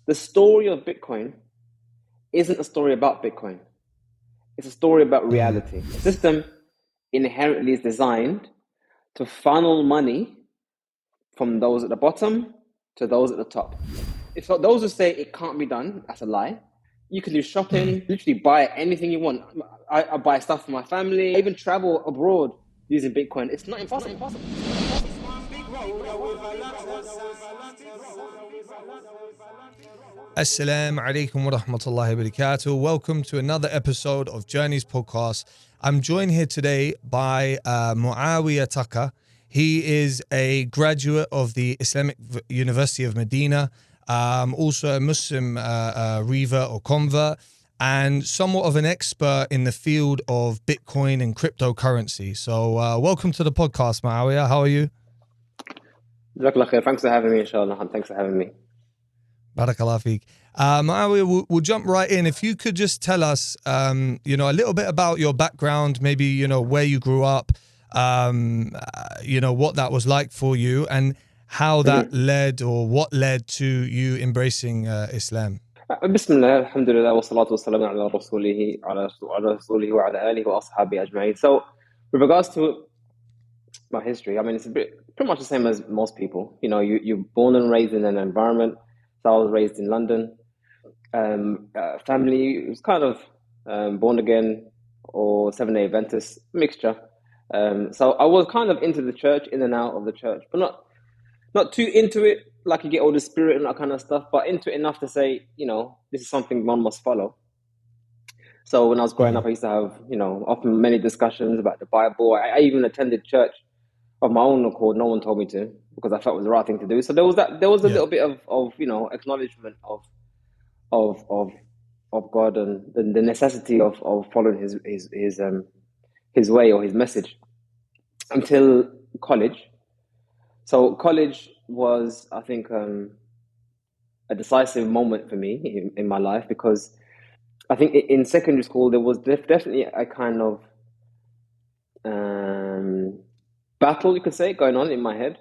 the story of Bitcoin isn't a story about Bitcoin. It's a story about reality. The system inherently is designed to funnel money from those at the bottom to those at the top. If those who say it can't be done, that's a lie. You can do shopping, literally buy anything you want. I buy stuff for my family. I even travel abroad using Bitcoin. It's not impossible. Assalamu alaikum wa rahmatullahi wa barakatuh. Welcome to another episode of Journeys Podcast. I'm joined here today by Muawiyah Tucker. He is a graduate of the Islamic University of Medina, also a Muslim revert or convert, and somewhat of an expert in the field of Bitcoin and cryptocurrency. So welcome to the podcast, Muawiyah. How are you? Jazakallah khair. Thanks for having me, inshallah. Thanks for having me. Barakallah feek. Muawiyah, we'll jump right in. If you could just tell us, a little bit about your background, maybe, where you grew up, what that was like for you and how that led or what led to you embracing Islam. Bismillah, alhamdulillah, wa salatu wa salam ala rasulihi wa ala alihi wa ashabi ajma'in. So, with regards to my history, I mean, it's pretty much the same as most people. You're born and raised in an environment. So I was raised in London. Family was kind of born again or Seventh-day Adventist mixture. So I was kind of into the church, in and out of the church, but not too into it like you get all the spirit and that kind of stuff, but into it enough to say, this is something one must follow. So when I was growing up, I used to have, often many discussions about the Bible. I even attended church of my own accord. No one told me to, because I felt it was the right thing to do. So there was a little bit of acknowledgement of God and the necessity of following his way or his message until college. So college was, I think, a decisive moment for me in my life, because I think in secondary school there was definitely a kind of battle, you could say, going on in my head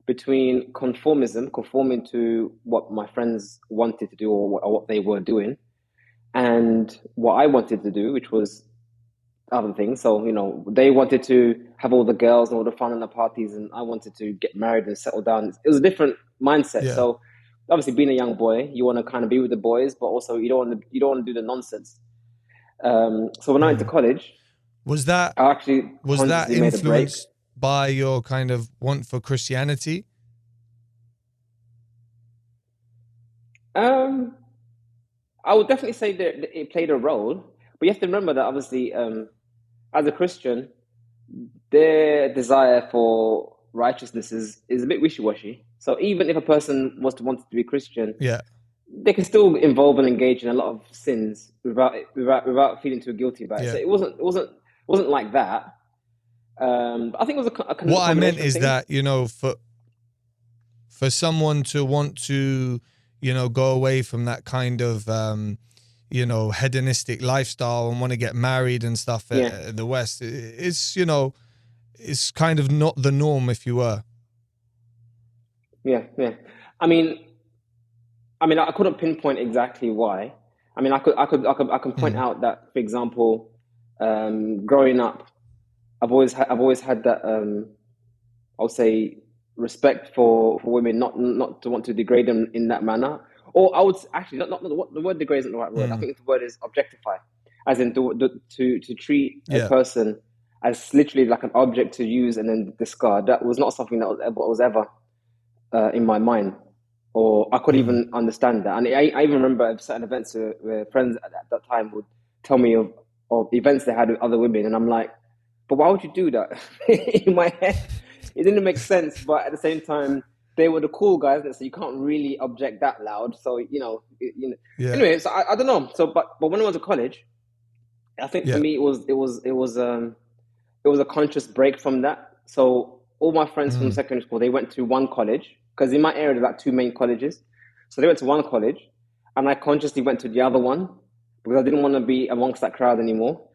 between conforming to what my friends wanted to do or what they were doing, and what I wanted to do, which was other things. So, they wanted to have all the girls and all the fun and the parties, and I wanted to get married and settle down. It was a different mindset. Yeah. So obviously, being a young boy, you want to kind of be with the boys, but also you don't want to do the nonsense. So when I went to college, was that influenced by your kind of want for Christianity? I would definitely say that it played a role, but you have to remember that obviously, as a Christian, their desire for righteousness is a bit wishy-washy. So even if a person was to want to be Christian, they can still involve and engage in a lot of sins without feeling too guilty about it. So it wasn't like that. I think it was a what I meant is that, for someone to want to, go away from that kind of, hedonistic lifestyle and want to get married and stuff in the West, it's kind of not the norm, if you were. Yeah. I mean, I couldn't pinpoint exactly why. I mean, I can point out that, for example, growing up, I've always had that I would say respect for women, not to want to degrade them in that manner. Or I would actually not the word degrade isn't the right word. I think the word is objectify, as in to treat a person as literally like an object to use and then discard. That was not something that was ever in my mind, or I couldn't even understand that. And I even remember certain events where friends at that time would tell me of events they had with other women, and I'm like, but why would you do that? In my head, it didn't make sense. But at the same time, they were the cool guys, so you can't really object that loud. So Anyway, so I don't know. So but when I went to college, I think for me it was a conscious break from that. So all my friends from secondary school, they went to one college, because in my area there's like two main colleges. So they went to one college, and I consciously went to the other one because I didn't want to be amongst that crowd anymore.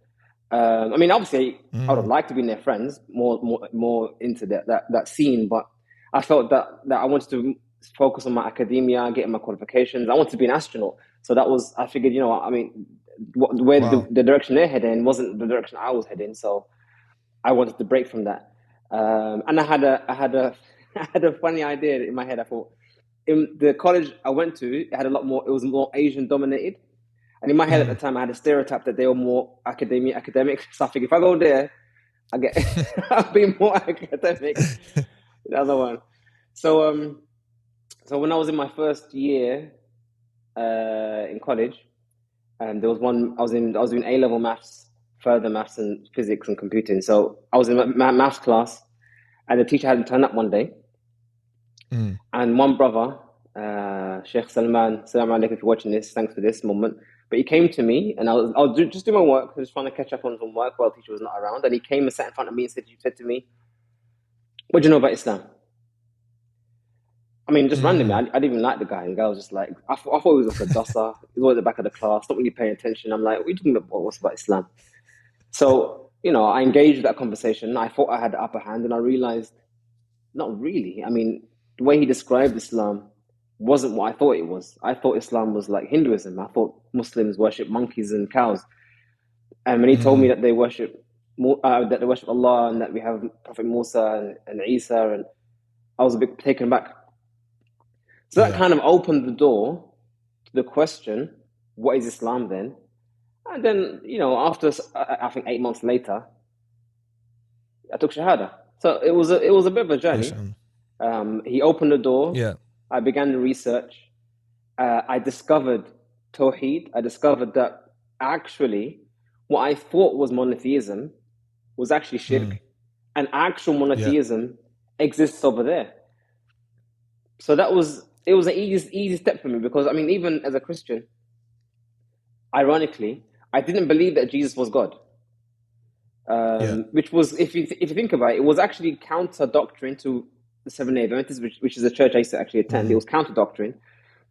Obviously, I would have liked to be their friends, more into that scene, but I felt that I wanted to focus on my academia, getting my qualifications. I wanted to be an astronaut. So I figured, I mean, where Wow. the direction they're heading wasn't the direction I was heading. So I wanted to break from that. And I had a I had a funny idea in my head. I thought, in the college I went to, it was more Asian dominated. And in my head at the time, I had a stereotype that they were more academic. So I figured if I go there, I'll be more academic. The other one. So so when I was in my first year in college, and there was I was doing A-level maths, further maths and physics and computing. So I was in maths class, and the teacher hadn't turned up one day. And one brother, Sheikh Salman, Salam alaikum if you're watching this, thanks for this moment. But he came to me, and I was just doing my work, I was trying to catch up on some work while the teacher was not around. And he came and sat in front of me and said to me, "What do you know about Islam?" I mean, just randomly, I didn't even like the guy. And the guy was just like, I thought he was like a dosser. He was at the back of the class, not really paying attention. I'm like, what are you talking about? What's about Islam? So, I engaged with that conversation. I thought I had the upper hand, and I realized, not really. I mean, the way he described Islam wasn't what I thought it was. I thought Islam was like Hinduism. I thought Muslims worship monkeys and cows. And when he told me that they worship Allah, and that we have Prophet Musa and Isa, and I was a bit taken aback. So that kind of opened the door to the question, what is Islam then? And then, after, I think 8 months later, I took Shahada. So it was a bit of a journey. He opened the door. Yeah. I began the research. I discovered Tawheed. I discovered that actually what I thought was monotheism was actually shirk. And actual monotheism exists over there. So it was an easy step for me, because, I mean, even as a Christian, ironically, I didn't believe that Jesus was God. Which was, if you think about it, it was actually counter doctrine to the Seventh-day Adventists, which is a church I used to actually attend. It was counter doctrine.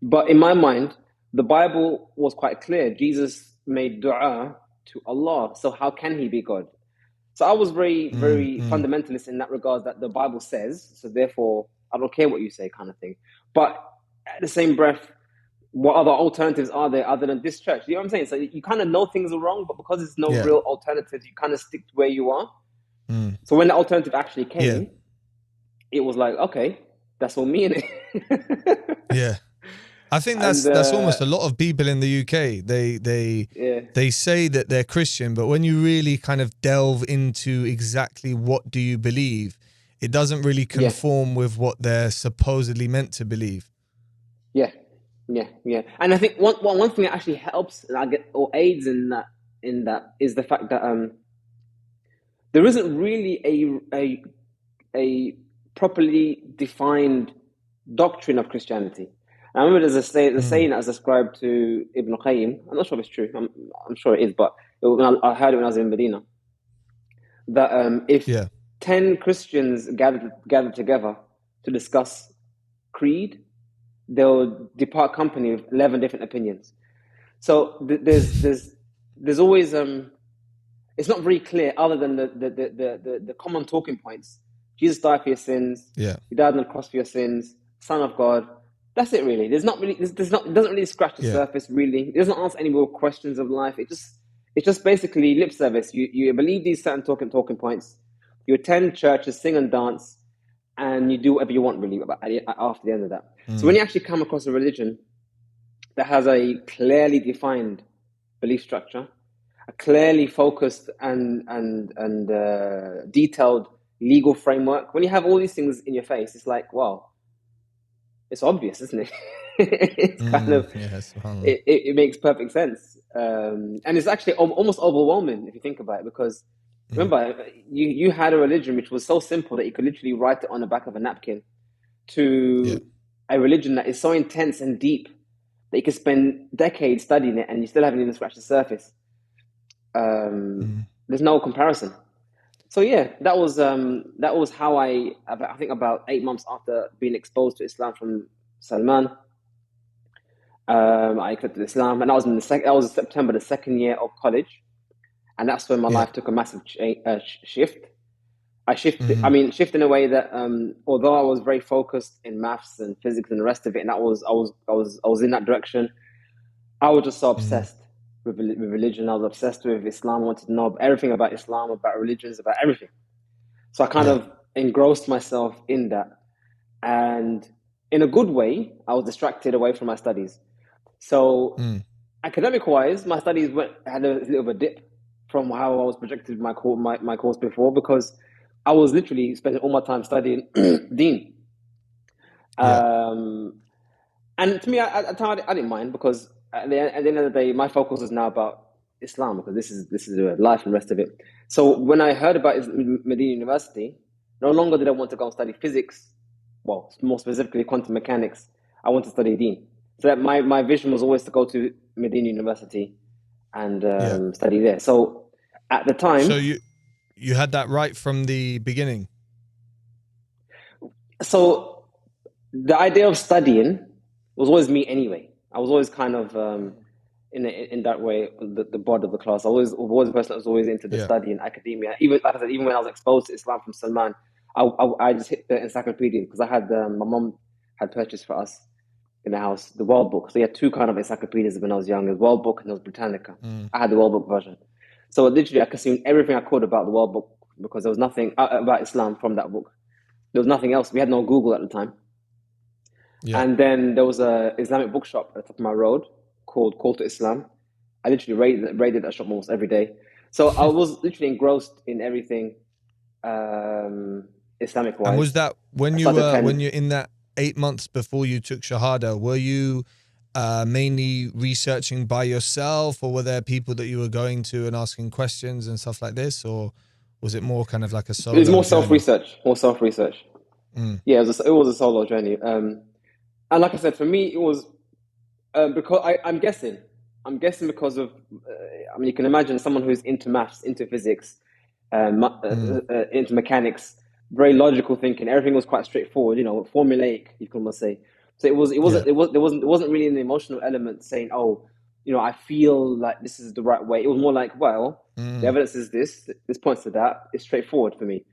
But in my mind, the Bible was quite clear. Jesus made dua to Allah. So how can he be God? So I was very, very fundamentalist in that regard, that the Bible says, so therefore I don't care what you say, kind of thing. But at the same breath, what other alternatives are there other than this church? You know what I'm saying? So you kind of know things are wrong, but because there's no real alternatives, you kind of stick to where you are. So when the alternative actually came, it was like, okay, that's all me, innit? Yeah. I think that's almost a lot of people in the UK. They say that they're Christian, but when you really kind of delve into exactly what do you believe, it doesn't really conform with what they're supposedly meant to believe. Yeah. And I think one thing that actually helps or aids in that is the fact that there isn't really a properly defined doctrine of Christianity. I remember there's a saying that was ascribed to Ibn Qayyim. I'm not sure if it's true. I'm sure it is, but I heard it when I was in Medina. That if 10 Christians gathered together to discuss creed, they'll depart company with 11 different opinions. So there's always it's not very clear, other than the common talking points. Jesus died for your sins. He died on the cross for your sins. Son of God. That's it, really. It doesn't really scratch the surface, really. It doesn't answer any more questions of life. It's just basically lip service. You believe these certain talking points. You attend churches, sing and dance, and you do whatever you want, really, after the end of that. So when you actually come across a religion that has a clearly defined belief structure, a clearly focused and detailed legal framework, when you have all these things in your face, it's like, wow, it's obvious, isn't it? It's kind of, it makes perfect sense. And it's actually almost overwhelming if you think about it, because remember, you had a religion which was so simple that you could literally write it on the back of a napkin, to a religion that is so intense and deep that you could spend decades studying it and you still haven't even scratched the surface. There's no comparison. So that was how I think about 8 months after being exposed to Islam from Salman, I accepted Islam, and I was in September, the second year of college, and that's when my life took a massive shift. I shifted. I mean, shift in a way that although I was very focused in maths and physics and the rest of it, and I was in that direction. I was just so obsessed with religion. I was obsessed with Islam. I wanted to know everything about Islam, about religions, about everything. So I kind Yeah. of engrossed myself in that, and in a good way, I was distracted away from my studies. So academic-wise, my studies had a little bit of a dip from how I was projected my course before, because I was literally spending all my time studying Deen. Yeah. And to me, at the time, I didn't mind, because at the end of the day, my focus is now about Islam, because this is life and the rest of it. So when I heard about Medina University, no longer did I want to go and study physics, well, more specifically quantum mechanics. I want to study Deen. So that my vision was always to go to Medina University and Yeah. study there. So at the So time, you had that right from the beginning. so the idea of studying was always me anyway. I was always kind of in that way the board of the class. I was the person that was always into the Yeah. study and academia. Even like I said, even when I was exposed to Islam from Salman, I just hit the encyclopedia, because I had my mom had purchased for us in the house the World Book. So you had two kind of encyclopedias when I was young: the World Book and the Britannica. I had the World Book version. So literally, I consumed everything I could about the World Book, because there was nothing about Islam from that book. There was nothing else. We had no Google at the time. Yeah. And then there was a Islamic bookshop at the top of my road called Call to Islam. I literally raided that shop almost every day. So I was literally engrossed in everything Islamic And was wise. that I started to when attend. you're in that 8 months before you took Shahada, were you mainly researching by yourself, or were there people that you were going to and asking questions and stuff like this, or was it more kind of like a It was solo more self journey? research, more self research. Yeah, it was a solo journey. And like I said, for me, it was because I'm guessing because of, I mean, you can imagine someone who's into maths, into physics, into mechanics, very logical thinking. Everything was quite straightforward, formulaic, you can almost say. So Yeah. there wasn't really an emotional element saying, oh, I feel like this is the right way. It was more like, well, the evidence is this points to that. It's straightforward for me.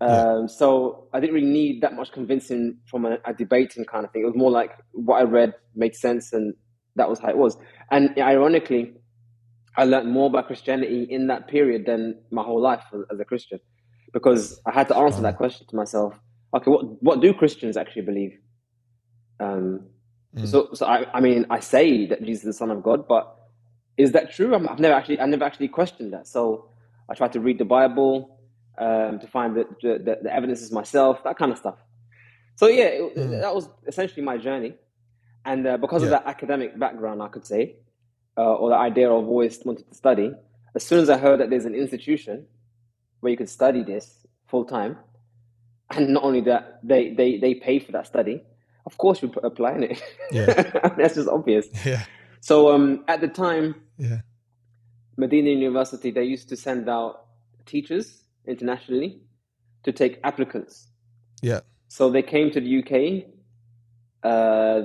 Yeah. So I didn't really need that much convincing from a debating kind of thing. It was more like what I read made sense, and that was how it was. And ironically, I learned more about Christianity in that period than my whole life as a Christian, because I had to answer that SubhanAllah. question to myself. Okay, what do Christians actually believe? So I mean, I say that Jesus is the Son of God, but is that true? I never actually questioned that. So I tried to read the Bible to find the evidences myself, that kind of stuff. So yeah, that was essentially my journey. And because of Yeah. that academic background, I could say, or the idea of always wanting to study, as soon as I heard that there's an institution where you could study this full time, and not only that, they pay for that study, of course you apply in it. Yeah. That's just obvious. Yeah. So at the time, Yeah. Medina University, they used to send out teachers internationally to take applicants. Yeah. So they came to the UK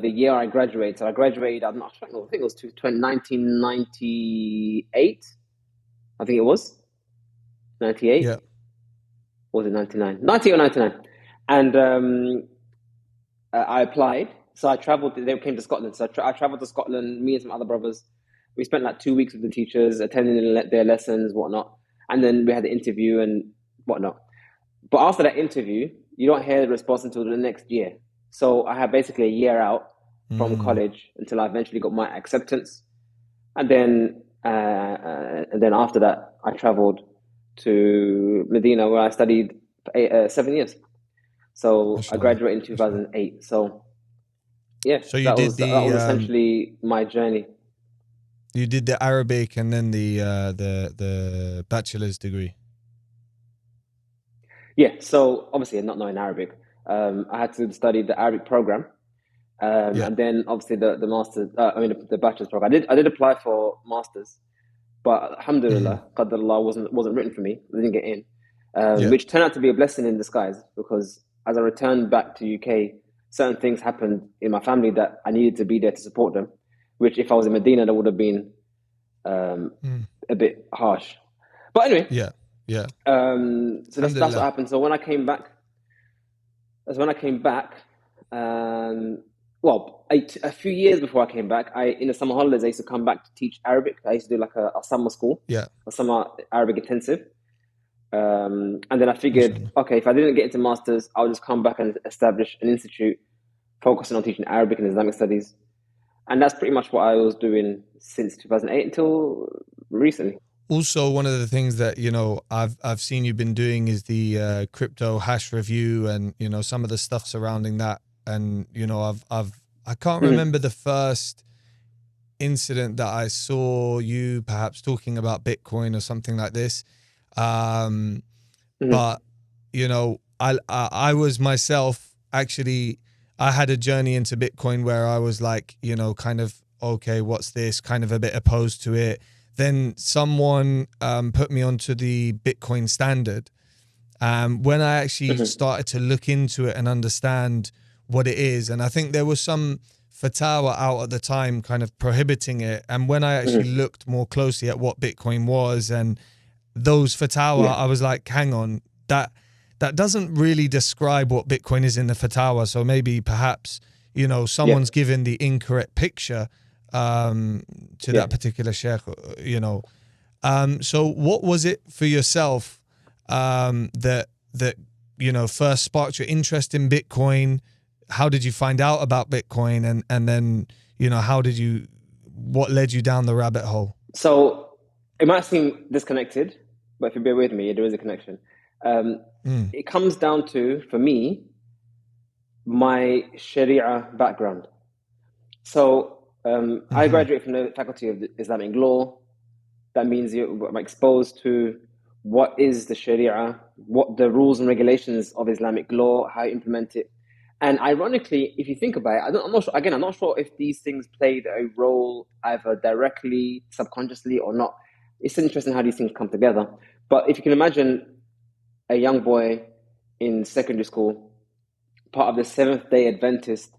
the year I graduated. So I graduated, I'm not sure, I think it was 1998. I think it was 98. Yeah. Or was it 99? 90 or 99. And I applied. So I traveled, they came to Scotland. So I traveled to Scotland, me and some other brothers. We spent like 2 weeks with the teachers, attending their lessons, whatnot. And then we had the interview and whatnot. But after that interview, you don't hear the response until the next year. So I had basically a year out from college until I eventually got my acceptance. And then after that, I traveled to Medina, where I studied for 7 years. So I MashaAllah. graduated in MashaAllah. 2008. So yeah, So that was essentially my journey. you did the Arabic and then the bachelor's degree. Yeah, so obviously not knowing Arabic, I had to study the Arabic program, Yeah. and then obviously the master's. The bachelor's program. I did apply for masters, but alhamdulillah, qadarullah wasn't written for me. I didn't get in, Yeah. which turned out to be a blessing in disguise, because as I returned back to UK, certain things happened in my family that I needed to be there to support them, which if I was in Medina, that would have been a bit harsh. But anyway, Yeah. Yeah. So that's what Alhamdulillah. happened. So when I came back, well, a few years before I came back, in the summer holidays, I used to come back to teach Arabic. I used to do like a summer school, Yeah. a summer Arabic intensive. And then I figured, Mashallah. okay, if I didn't get into masters, I'll just come back and establish an institute focusing on teaching Arabic and Islamic studies. And that's pretty much what I was doing since 2008 until recently. Also, one of the things that I've seen you've been doing is the crypto hash review, and some of the stuff surrounding that. And I can't remember the first incident that I saw you perhaps talking about Bitcoin or something like this. But I was myself actually, I had a journey into Bitcoin where I was like, kind of, okay, what's this? Kind of a bit opposed to it. Then someone put me onto the Bitcoin standard. When I actually started to look into it and understand what it is, and I think there was some fatwa out at the time kind of prohibiting it. And when I actually looked more closely at what Bitcoin was and those fatwa, I was like, hang on, that doesn't really describe what Bitcoin is in the fatwa. So maybe perhaps, someone's given the incorrect picture to that particular sheikh, So what was it for yourself that first sparked your interest in Bitcoin? How did you find out about Bitcoin? And then, what led you down the rabbit hole? So it might seem disconnected, but if you bear with me, there is a connection. It comes down to, for me, my sharia background. So I graduated from the Faculty of Islamic Law. That means I'm exposed to what is the sharia, what the rules and regulations of Islamic law, how you implement it. And ironically, if you think about it, I'm not sure. Again, I'm not sure if these things played a role either directly, subconsciously, or not. It's interesting how these things come together. But if you can imagine a young boy in secondary school, part of the Seventh-day Adventist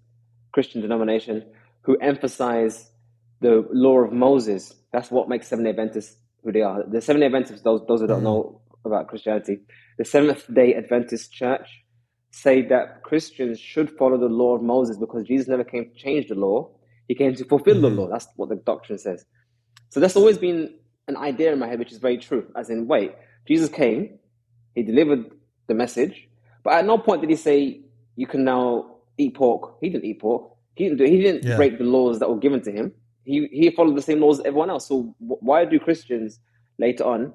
Christian denomination, who emphasize the law of Moses. That's what makes Seventh-day Adventists who they are. The Seventh-day Adventists, those who don't know about Christianity, the Seventh-day Adventist Church say that Christians should follow the law of Moses because Jesus never came to change the law. He came to fulfill the law. That's what the doctrine says. So that's always been an idea in my head, which is very true. As in, wait, Jesus came, he delivered the message, but at no point did he say you can now eat pork. He didn't eat pork. He didn't break the laws that were given to him. He followed the same laws as everyone else. So why do Christians later on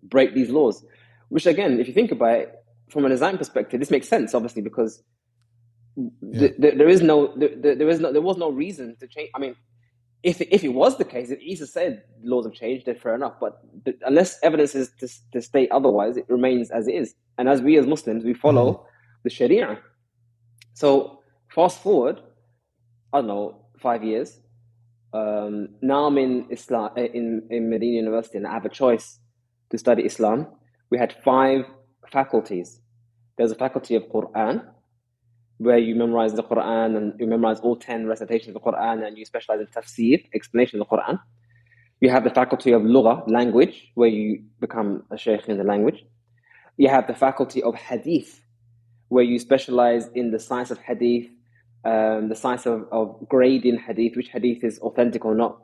break these laws? Which again, if you think about it from an Islamic perspective, this makes sense, obviously, because there was no reason to change. I mean, if it was the case, if Isa said laws have changed, then fair enough. But unless evidence is to state otherwise, it remains as it is. And as we as Muslims, we follow the Sharia. So fast forward, I don't know, 5 years. Now I'm in Islam in Medina University, and I have a choice to study Islam. We had 5 faculties. There's a faculty of Quran, where you memorize the Quran and you memorize all 10 recitations of the Quran, and you specialize in tafsir, explanation of the Quran. You have the faculty of Lugha, language, where you become a sheikh in the language. You have the faculty of Hadith, where you specialize in the science of Hadith, the science of grading Hadith, which Hadith is authentic or not.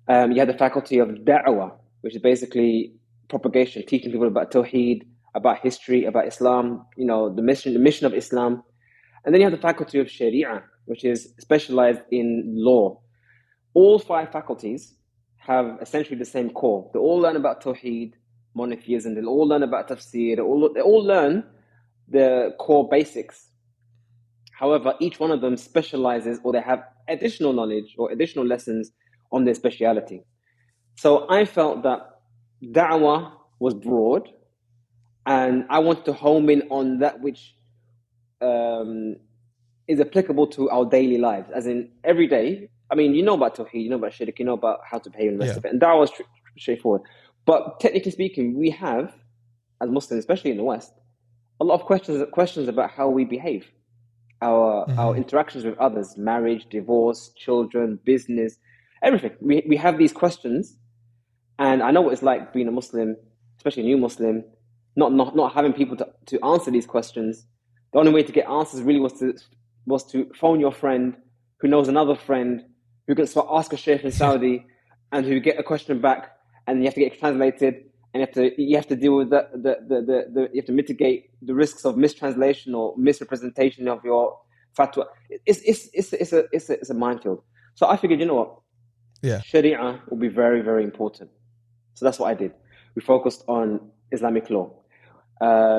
You have the faculty of Da'wah, which is basically propagation, teaching people about Tawheed, about history, about Islam, the mission of Islam. And then you have the faculty of Sharia, which is specialized in law. All 5 faculties have essentially the same core. They all learn about Tawheed, monotheism. They all learn about tafsir. They all learn the core basics. However, each one of them specializes, or they have additional knowledge or additional lessons on their speciality. So I felt that da'wah was broad, and I wanted to home in on that which is applicable to our daily lives, as in every day. I mean, you know about Tawheed, you know about Shirk, you know about how to behave and the rest of it. And da'wah is straightforward. But technically speaking, we have, as Muslims, especially in the West, a lot of questions about how we behave, our interactions with others, marriage, divorce, children, business, everything. We have these questions, and I know what it's like being a Muslim especially a new Muslim, not having people to answer these questions. The only way to get answers really was to phone your friend who knows another friend who can ask a sheikh in Saudi, and who get a question back, and you have to get it translated, and you have to deal with you have to mitigate the risks of mistranslation or misrepresentation of your fatwa. It's a minefield. So I figured, you know what, Yeah. Sharia will be very, very important. So that's what I did. We focused on Islamic law,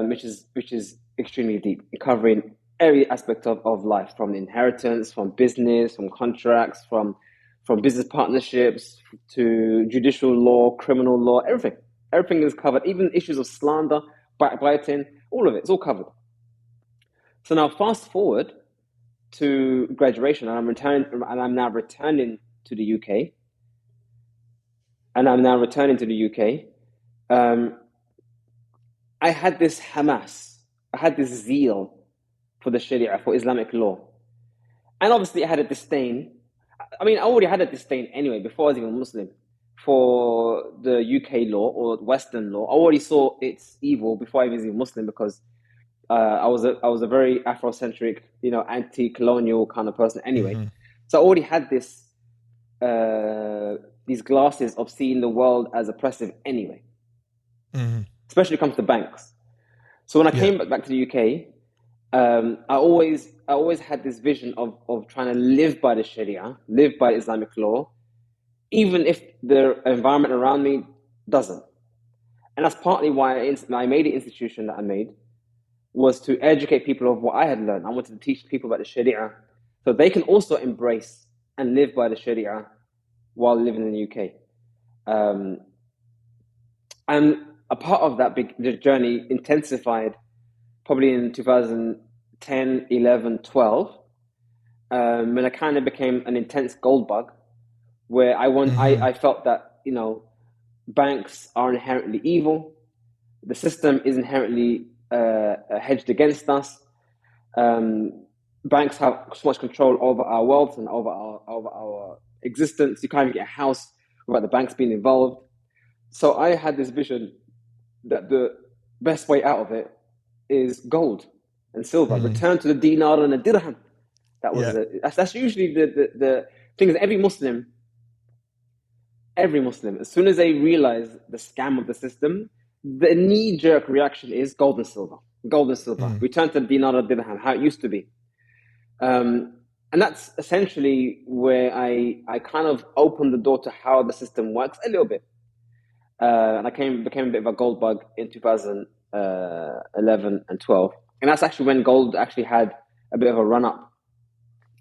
which is extremely deep, covering every aspect of life, from inheritance, from business, from contracts, from business partnerships to judicial law, criminal law, everything. Everything is covered, even issues of slander, backbiting, all of it. It's all covered. So now fast forward to graduation, and I'm now returning to the UK. I had this hamas, I had this zeal for the Sharia, for Islamic law. And obviously I had a disdain. I mean, I already had a disdain anyway, before I was even Muslim, for the UK law or Western law. I already saw its evil before I was even Muslim, because I was a very Afrocentric, anti-colonial kind of person anyway. Mm-hmm. So I already had these glasses of seeing the world as oppressive anyway. Mm-hmm. Especially when it comes to banks. So when I came back to the UK, I always had this vision of trying to live by the Sharia, live by Islamic law, even if the environment around me doesn't. And that's partly why I made the institution that I made, was to educate people of what I had learned. I wanted to teach people about the Sharia, so they can also embrace and live by the Sharia while living in the UK. And a part of that big journey intensified probably in 2010, 11, 12, when I kind of became an intense gold bug, where I felt that, banks are inherently evil. The system is inherently hedged against us. Banks have so much control over our wealth and over our existence. You can't even get a house without the banks being involved. So I had this vision that the best way out of it is gold and silver. Return to the dinar and the dirham. That's usually the thing. Is every Muslim, as soon as they realize the scam of the system, the knee-jerk reaction is gold and silver. Return to the dinar and dirham, how it used to be. And that's essentially where I kind of opened the door to how the system works a little bit. And I became a bit of a gold bug in 2011 and 12. And that's actually when gold actually had a bit of a run up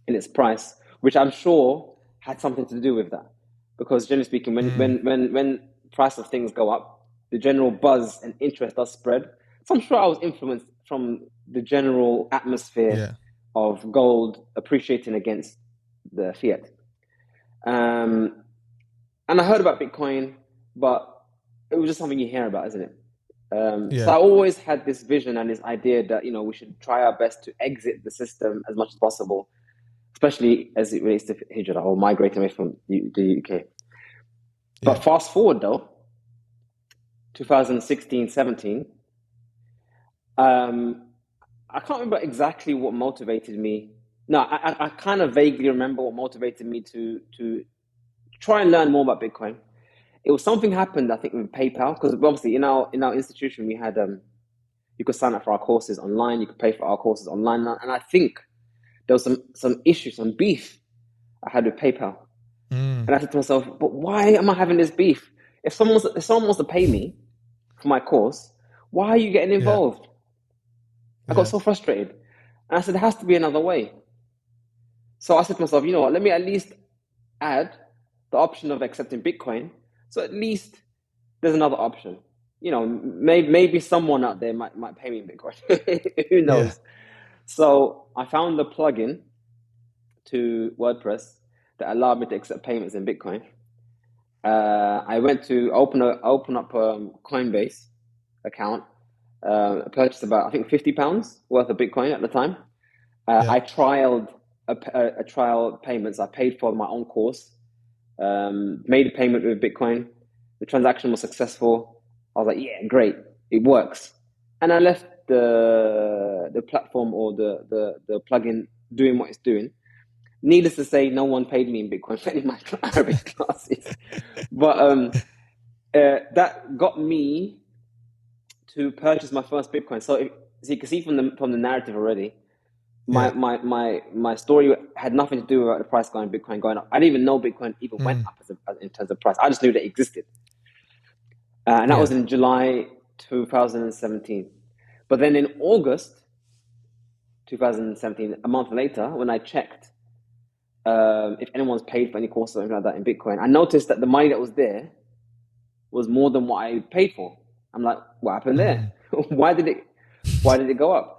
in its price, which I'm sure had something to do with that. Because generally speaking, when price of things go up, the general buzz and interest does spread. So I'm sure I was influenced from the general atmosphere of gold appreciating against the fiat. And I heard about Bitcoin, but it was just something you hear about, isn't it? So I always had this vision and this idea that, we should try our best to exit the system as much as possible, especially as it relates to hijrah or migrating away from the UK. But fast forward though, 2016, 17, I can't remember exactly what motivated me. No, I kind of vaguely remember what motivated me to try and learn more about Bitcoin. It was something happened, I think, with PayPal, because obviously in our institution we had you could sign up for our courses online, you could pay for our courses online, and I think there was some issue, some beef I had with PayPal. And I said to myself, but why am I having this beef? If someone wants to pay me for my course, why are you getting involved? I got so frustrated. And I said, there has to be another way. So I said to myself, you know what, let me at least add the option of accepting Bitcoin. So at least there's another option. Maybe someone out there might pay me in Bitcoin. Who knows? Yeah. So I found the plugin to WordPress that allowed me to accept payments in Bitcoin. I went to open up a Coinbase account. I purchased about, I think, £50 worth of Bitcoin at the time. I trialed a trial payments. I paid for my own course, made a payment with Bitcoin. The transaction was successful. I was like, yeah, great, it works. And I left the platform or the plugin doing what it's doing. Needless to say, no one paid me in Bitcoin for any of my Arabic classes. But that got me to purchase my first Bitcoin. So you can see from the narrative already, Yeah. my story had nothing to do with the price going Bitcoin going up. I didn't even know Bitcoin even went up in terms of price. I just knew that it existed. And that Yeah. was in July 2017. But then in August 2017, a month later, when I checked if anyone's paid for any course or anything like that in Bitcoin, I noticed that the money that was there was more than what I paid for. I'm like, what happened there? Why did it go up?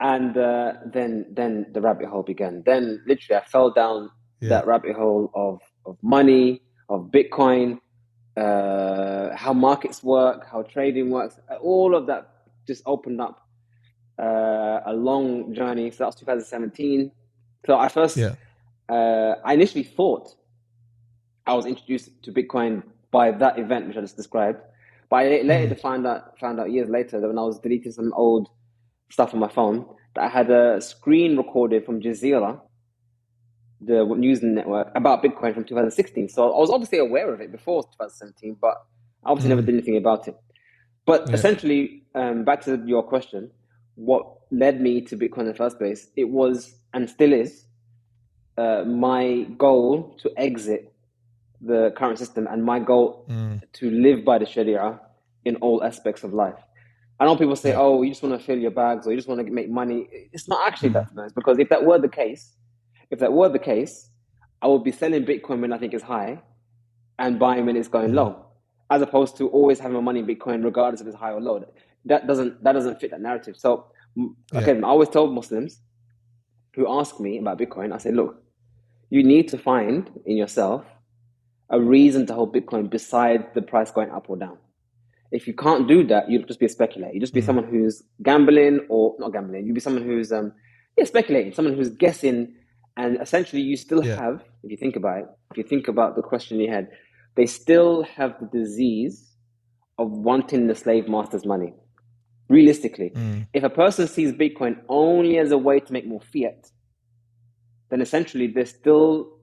And then the rabbit hole began. Then literally I fell down that rabbit hole of money, of Bitcoin, how markets work, how trading works. All of that just opened up a long journey. So that was 2017. So I initially thought I was introduced to Bitcoin by that event, which I just described. But I later found out years later that when I was deleting some old stuff on my phone, that I had a screen recorded from Jazeera, the news network, about Bitcoin from 2016. So I was obviously aware of it before 2017, but I obviously never did anything about it. But essentially, back to your question, what led me to Bitcoin in the first place, it was, and still is, my goal to exit the current system and my goal to live by the sharia in all aspects of life. I know people say, oh, you just want to fill your bags or you just want to make money. It's not actually that, nice, because if that were the case, I would be selling Bitcoin when I think it's high and buying when it's going low, as opposed to always having my money in Bitcoin regardless if it's high or low. That doesn't fit that narrative. So again, I always tell Muslims who ask me about Bitcoin, I say, look, you need to find in yourself a reason to hold Bitcoin besides the price going up or down. If you can't do that, you'll just be a speculator. You just be someone who's gambling, or not gambling. You'll be someone who's speculating, someone who's guessing, and essentially you still have, if you think about the question you had, they still have the disease of wanting the slave master's money. Realistically, if a person sees Bitcoin only as a way to make more fiat, then essentially they're still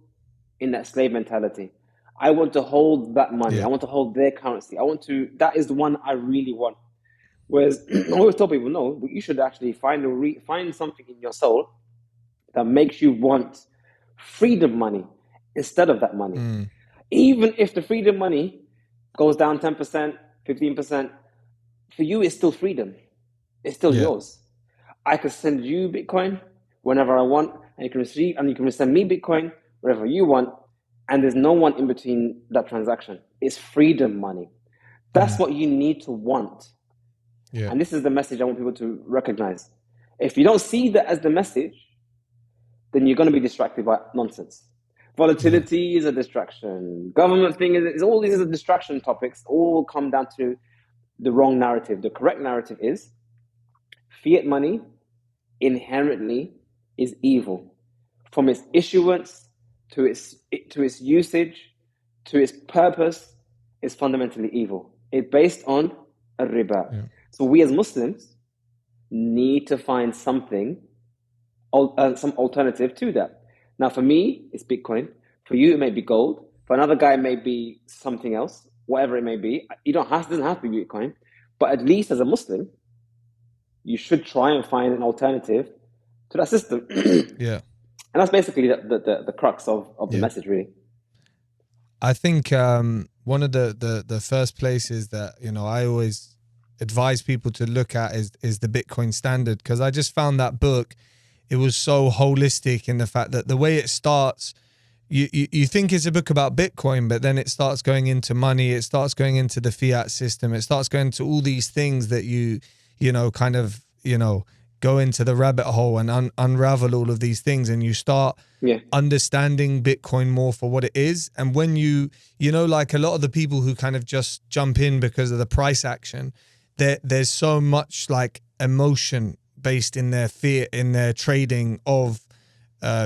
in that slave mentality. I want to hold that money. I want to hold their currency. That is the one I really want. Whereas I always tell people, no, you should actually find something in your soul that makes you want freedom money instead of that money. Even if the freedom money goes down 10%, 15%, for you, it's still freedom. It's still yours. I can send you Bitcoin whenever I want, and you can send me Bitcoin whenever you want. And there's no one in between that transaction. It's freedom money. That's what you need to want. And this is the message I want people to recognize. If you don't see that as the message, then you're going to be distracted by nonsense. Volatility is a distraction. Government thing is all these are distraction topics, all come down to the wrong narrative. The correct narrative is fiat money inherently is evil. From its issuance to its usage, to its purpose, is fundamentally evil. It's based on a riba. So we as Muslims need to find something, some alternative to that. Now, for me, it's Bitcoin. For you, it may be gold. For another guy, it may be something else, whatever it may be. It doesn't have to be Bitcoin. But at least as a Muslim, you should try and find an alternative to that system. And that's basically the crux of the message, really. I think one of the first places that I always advise people to look at is the Bitcoin Standard, because I just found that book, it was so holistic in the fact that the way it starts, you think it's a book about Bitcoin, but then it starts going into money, it starts going into the fiat system, it starts going to all these things that go into the rabbit hole and unravel all of these things, and you start understanding Bitcoin more for what it is. And when like a lot of the people who kind of just jump in because of the price action, there's so much like emotion based in their fear, in their trading of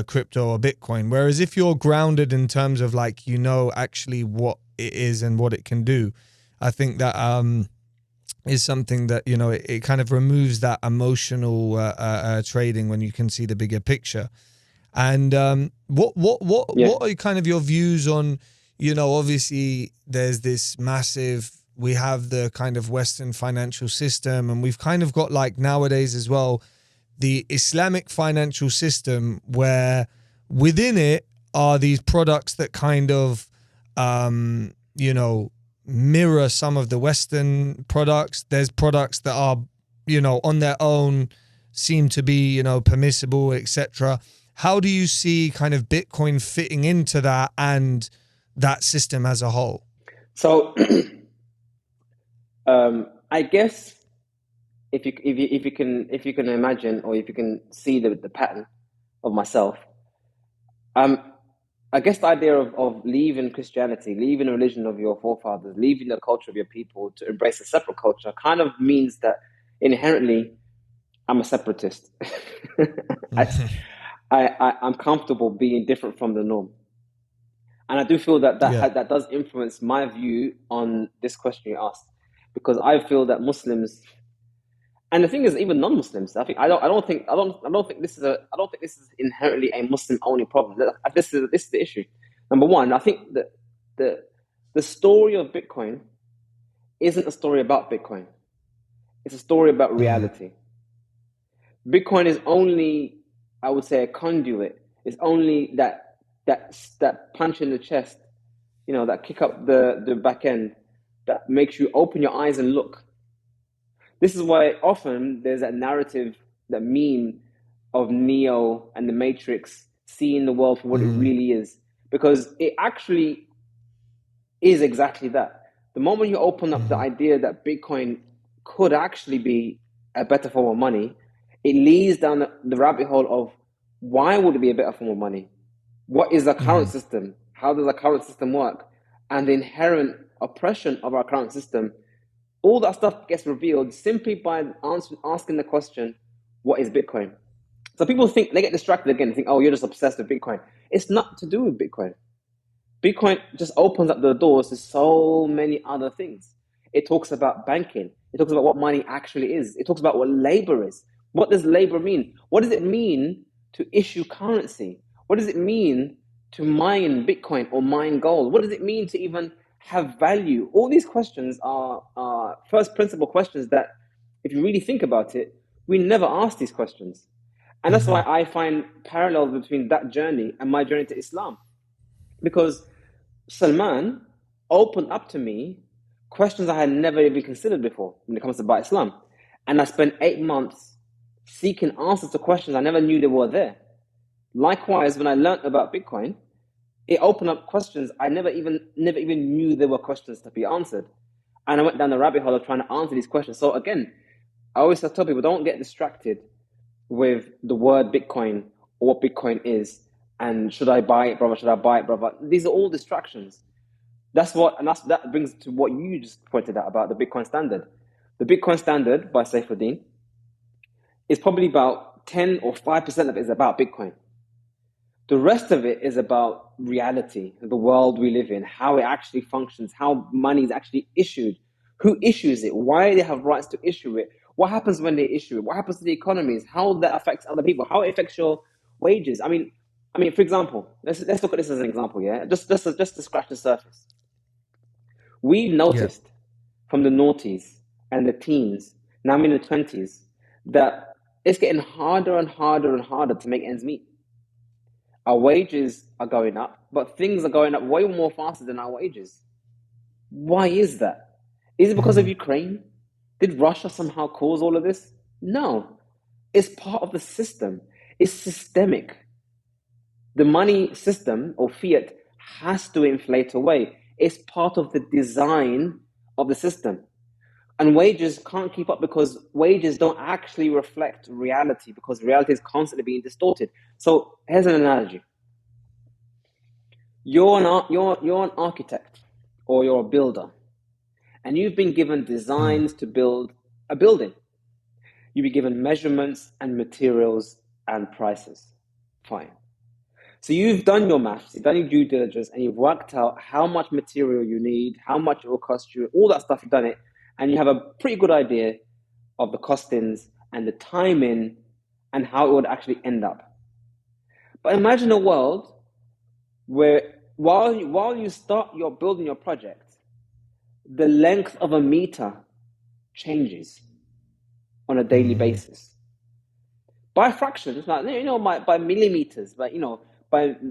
crypto or Bitcoin. Whereas if you're grounded in terms of actually what it is and what it can do, I think that is something that, you know, it kind of removes that emotional trading when you can see the bigger picture. And what Yeah. are kind of your views on, you know, obviously there's this massive, we have the kind of Western financial system, and we've kind of got, like, nowadays as well, the Islamic financial system, where within it are these products that kind of, you know, mirror some of the Western products. There's products that are, you know, on their own seem to be, you know, permissible, etc. How do you see kind of Bitcoin fitting into that and that system as a whole? So I guess if you can imagine, or if you can see the pattern of myself, um, I guess the idea of leaving Christianity, leaving the religion of your forefathers, leaving the culture of your people to embrace a separate culture kind of means that inherently I'm a separatist. I, I'm comfortable being different from the norm. And I do feel that Yeah. that does influence my view on this question you asked, because I feel that Muslims, and the thing is, even non-Muslims, I don't think this is inherently a Muslim-only problem. This is the issue. Number one, I think that the the story of Bitcoin isn't a story about Bitcoin. It's a story about Mm, reality. Bitcoin is only, I would say, a conduit. It's only that punch in the chest, you know, that kick up the back end, that makes you open your eyes and look. This is why often there's that narrative, that meme of Neo and the Matrix seeing the world for what it mm, really is, because it actually is exactly that. The moment you open up the mm, idea that Bitcoin could actually be a better form of money, it leads down the rabbit hole of why would it be a better form of money? What is the current mm, system? How does the current system work? And the inherent oppression of our current system. All that stuff gets revealed simply by asking the question, what is Bitcoin? So people think, they get distracted again, think, oh, you're just obsessed with Bitcoin. It's not to do with Bitcoin. Bitcoin just opens up the doors to so many other things. It talks about banking. It talks about what money actually is. It talks about what labor is. What does labor mean? What does it mean to issue currency? What does it mean to mine Bitcoin or mine gold? What does it mean to even have value? All these questions are first principle questions that, if you really think about it, we never ask these questions. And that's why mm, I find parallels between that journey and my journey to Islam. Because Salman opened up to me questions I had never even considered before when it comes to about Islam. And I spent 8 months seeking answers to questions I never knew they were there. Likewise, when I learned about Bitcoin, it opened up questions I never even knew there were questions to be answered. And I went down the rabbit hole of trying to answer these questions. So again, I always tell people, don't get distracted with the word Bitcoin or what Bitcoin is, and should I buy it, brother? Should I buy it, brother? These are all distractions. That brings to what you just pointed out about the Bitcoin standard. The Bitcoin standard by Saifuddin is probably about 10 or 5% of it is about Bitcoin. The rest of it is about reality, the world we live in, how it actually functions, how money is actually issued, who issues it, why they have rights to issue it, what happens when they issue it, what happens to the economies, how that affects other people, how it affects your wages. For example, let's look at this as an example, yeah, just to scratch the surface. We've yeah. noticed from the noughties and the teens, now I'm in the 20s, that it's getting harder and harder and harder to make ends meet. Our wages are going up, but things are going up way more faster than our wages. Why is that? Is it because of Mm, Ukraine? Did Russia somehow cause all of this? No. It's part of the system. It's systemic. The money system, or fiat, has to inflate away. It's part of the design of the system. And wages can't keep up because wages don't actually reflect reality, because reality is constantly being distorted. So here's an analogy. You're an architect, or you're a builder, and you've been given mm, designs to build a building. You've been given measurements and materials and prices. Fine. So you've done your maths, you've done your due diligence, and you've worked out how much material you need, how much it will cost you, all that stuff. You've done it, and you have a pretty good idea of the costings and the timing and how it would actually end up. But imagine a world where while you start your building your project, the length of a meter changes on a daily basis by fractions, like by millimeters, but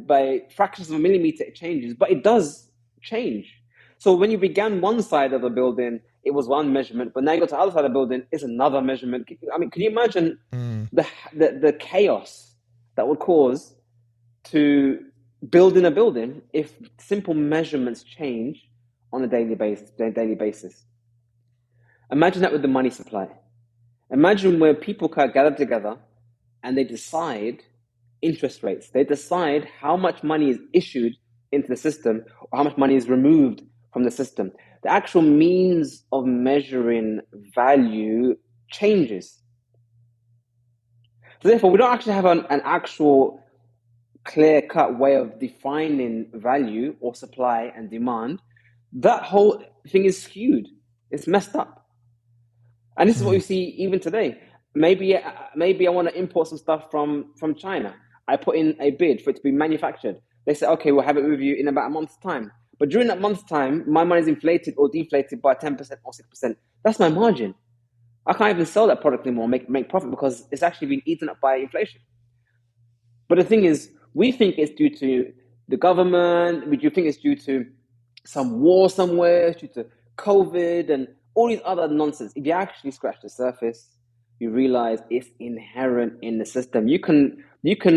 by fractions of a millimeter it changes, but it does change. So when you began one side of the building, it was one measurement, but now you go to the other side of the building, it's another measurement. I mean, can you imagine the chaos that would cause to building a building if simple measurements change on a daily basis? Imagine that with the money supply. Imagine where people can gather together and they decide interest rates. They decide how much money is issued into the system or how much money is removed from the system. The actual means of measuring value changes. So therefore, we don't actually have an actual clear-cut way of defining value or supply and demand. That whole thing is skewed. It's messed up. And this is what you see even today. Maybe I want to import some stuff from China. I put in a bid for it to be manufactured. They say, okay, we'll have it with you in about a month's time. But during that month's time, my money is inflated or deflated by 10% or 6%. That's my margin. I can't even sell that product anymore, make profit, because it's actually been eaten up by inflation. But the thing is, we think it's due to the government. We do think it's due to some war somewhere, due to COVID and all these other nonsense. If you actually scratch the surface, you realize it's inherent in the system. You can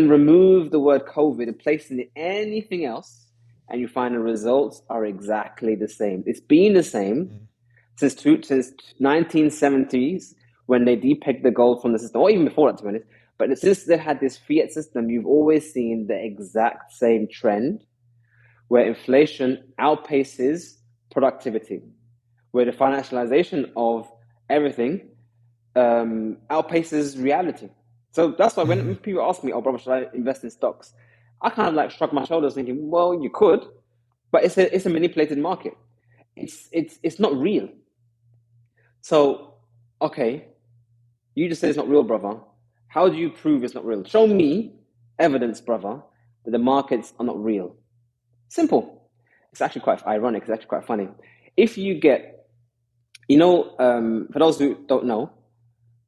remove the word COVID and place in anything else, and you find the results are exactly the same. It's been the same since 1970s when they depegged the gold from the system, or even before that, to be honest. But since they had this fiat system, you've always seen the exact same trend where inflation outpaces productivity, where the financialization of everything outpaces reality. So that's why when people ask me, oh, brother, should I invest in stocks? I kind of like shrug my shoulders thinking, well, you could, but it's a manipulated market. It's not real. So, okay, you just said it's not real, brother. How do you prove it's not real? Show me evidence, brother, that the markets are not real. Simple. It's actually quite ironic. It's actually quite funny. If you get, for those who don't know,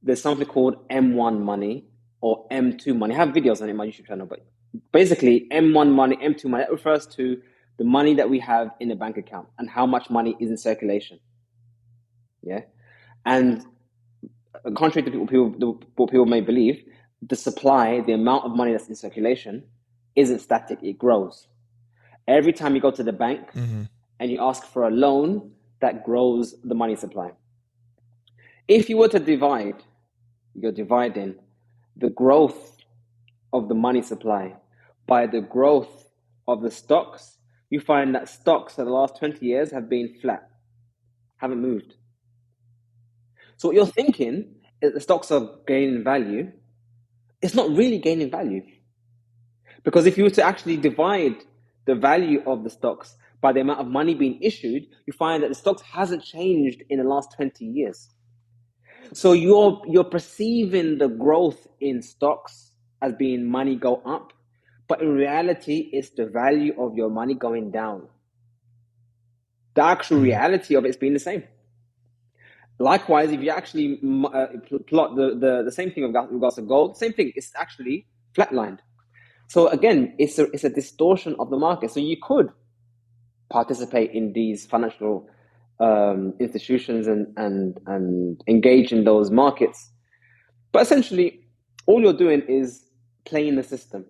there's something called M1 money or M2 money. I have videos on it in my YouTube channel, but basically M1 money, M2 money, that refers to the money that we have in a bank account and how much money is in circulation. Yeah. And contrary to what people may believe, the supply, the amount of money that's in circulation, isn't static, it grows. Every time you go to the bank and you ask for a loan, that grows the money supply. If you were to divide, you're dividing the growth of the money supply by the growth of the stocks, you find that stocks for the last 20 years have been flat, haven't moved. So what you're thinking is the stocks are gaining value. It's not really gaining value. Because if you were to actually divide the value of the stocks by the amount of money being issued, you find that the stocks hasn't changed in the last 20 years. So you're perceiving the growth in stocks as being money go up, but in reality, it's the value of your money going down. The actual reality of it's being the same. Likewise, if you actually plot the same thing with regards to gold, same thing, it's actually flatlined. So again, it's a distortion of the market. So you could participate in these financial institutions and engage in those markets. But essentially, all you're doing is playing the system.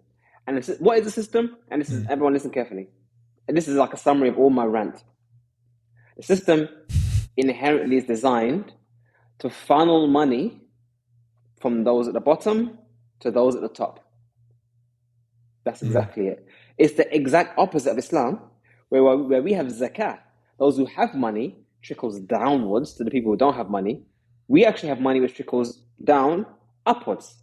And what is the system? And this is, everyone listen carefully. And this is like a summary of all my rant. The system inherently is designed to funnel money from those at the bottom to those at the top. That's exactly it. It's the exact opposite of Islam, where we have zakah. Those who have money trickles downwards to the people who don't have money. We actually have money which trickles down upwards.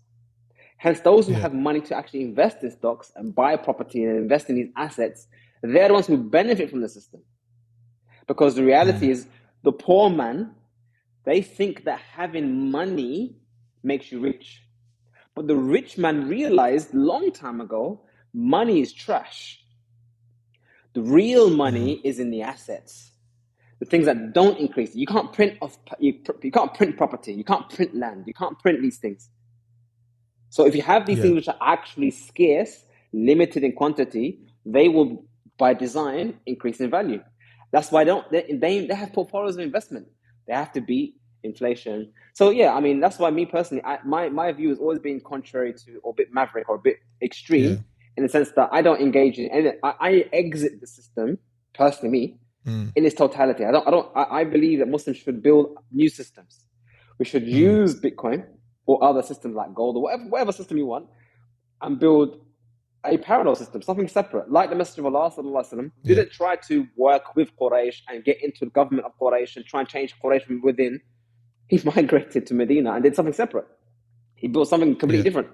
Hence, those who Yeah. have money to actually invest in stocks and buy property and invest in these assets, they're the ones who benefit from the system. Because the reality is, the poor man, they think that having money makes you rich. But the rich man realized long time ago, money is trash. The real money is in the assets, the things that don't increase. You can't print property, you can't print land, you can't print these things. So if you have these things which are actually scarce, limited in quantity, they will, by design, increase in value. That's why they have portfolios of investment. They have to beat inflation. So yeah, I mean, that's why me personally, my view has always been contrary to, or a bit maverick, or a bit extreme, in the sense that I don't engage in any. I exit the system personally, me, in its totality. I believe that Muslims should build new systems. We should use Bitcoin or other systems like gold, or whatever system you want, and build a parallel system, something separate, like the Messenger of Allah sallallahu alaihi wasallam didn't try to work with Quraysh and get into the government of Quraysh and try and change Quraysh from within. He migrated to Medina and did something separate. He built something completely different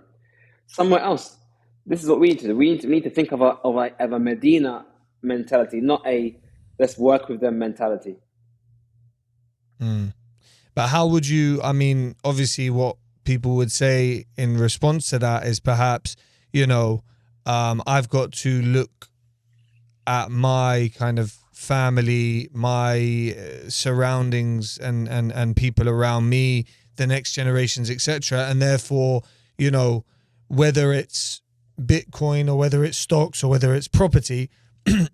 somewhere else. This is what we need to do. We need to think of a Medina mentality, not a let's work with them mentality. But how would you, I mean, obviously what people would say in response to that is perhaps, I've got to look at my kind of family, my surroundings and people around me, the next generations, etc. And therefore, whether it's Bitcoin or whether it's stocks or whether it's property,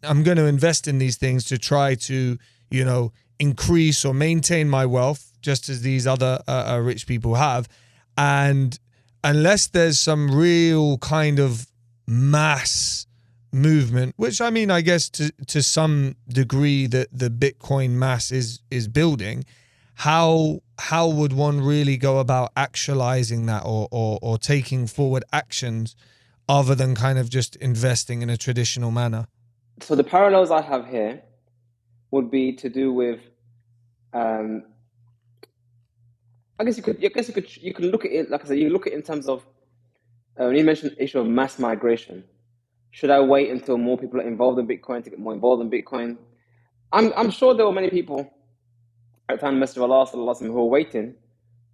I'm going to invest in these things to try to, increase or maintain my wealth, just as these other rich people have. And unless there's some real kind of mass movement, which I mean, I guess to some degree that the Bitcoin mass is building, how would one really go about actualizing that or taking forward actions other than kind of just investing in a traditional manner? So the parallels I have here would be to do with, I guess you can look at it, like I said, you look at it in terms of, when you mentioned the issue of mass migration, should I wait until more people are involved in Bitcoin to get more involved in Bitcoin? I'm sure there were many people at the time, Messenger of Allah sallallahu alaihi wasallam, who were waiting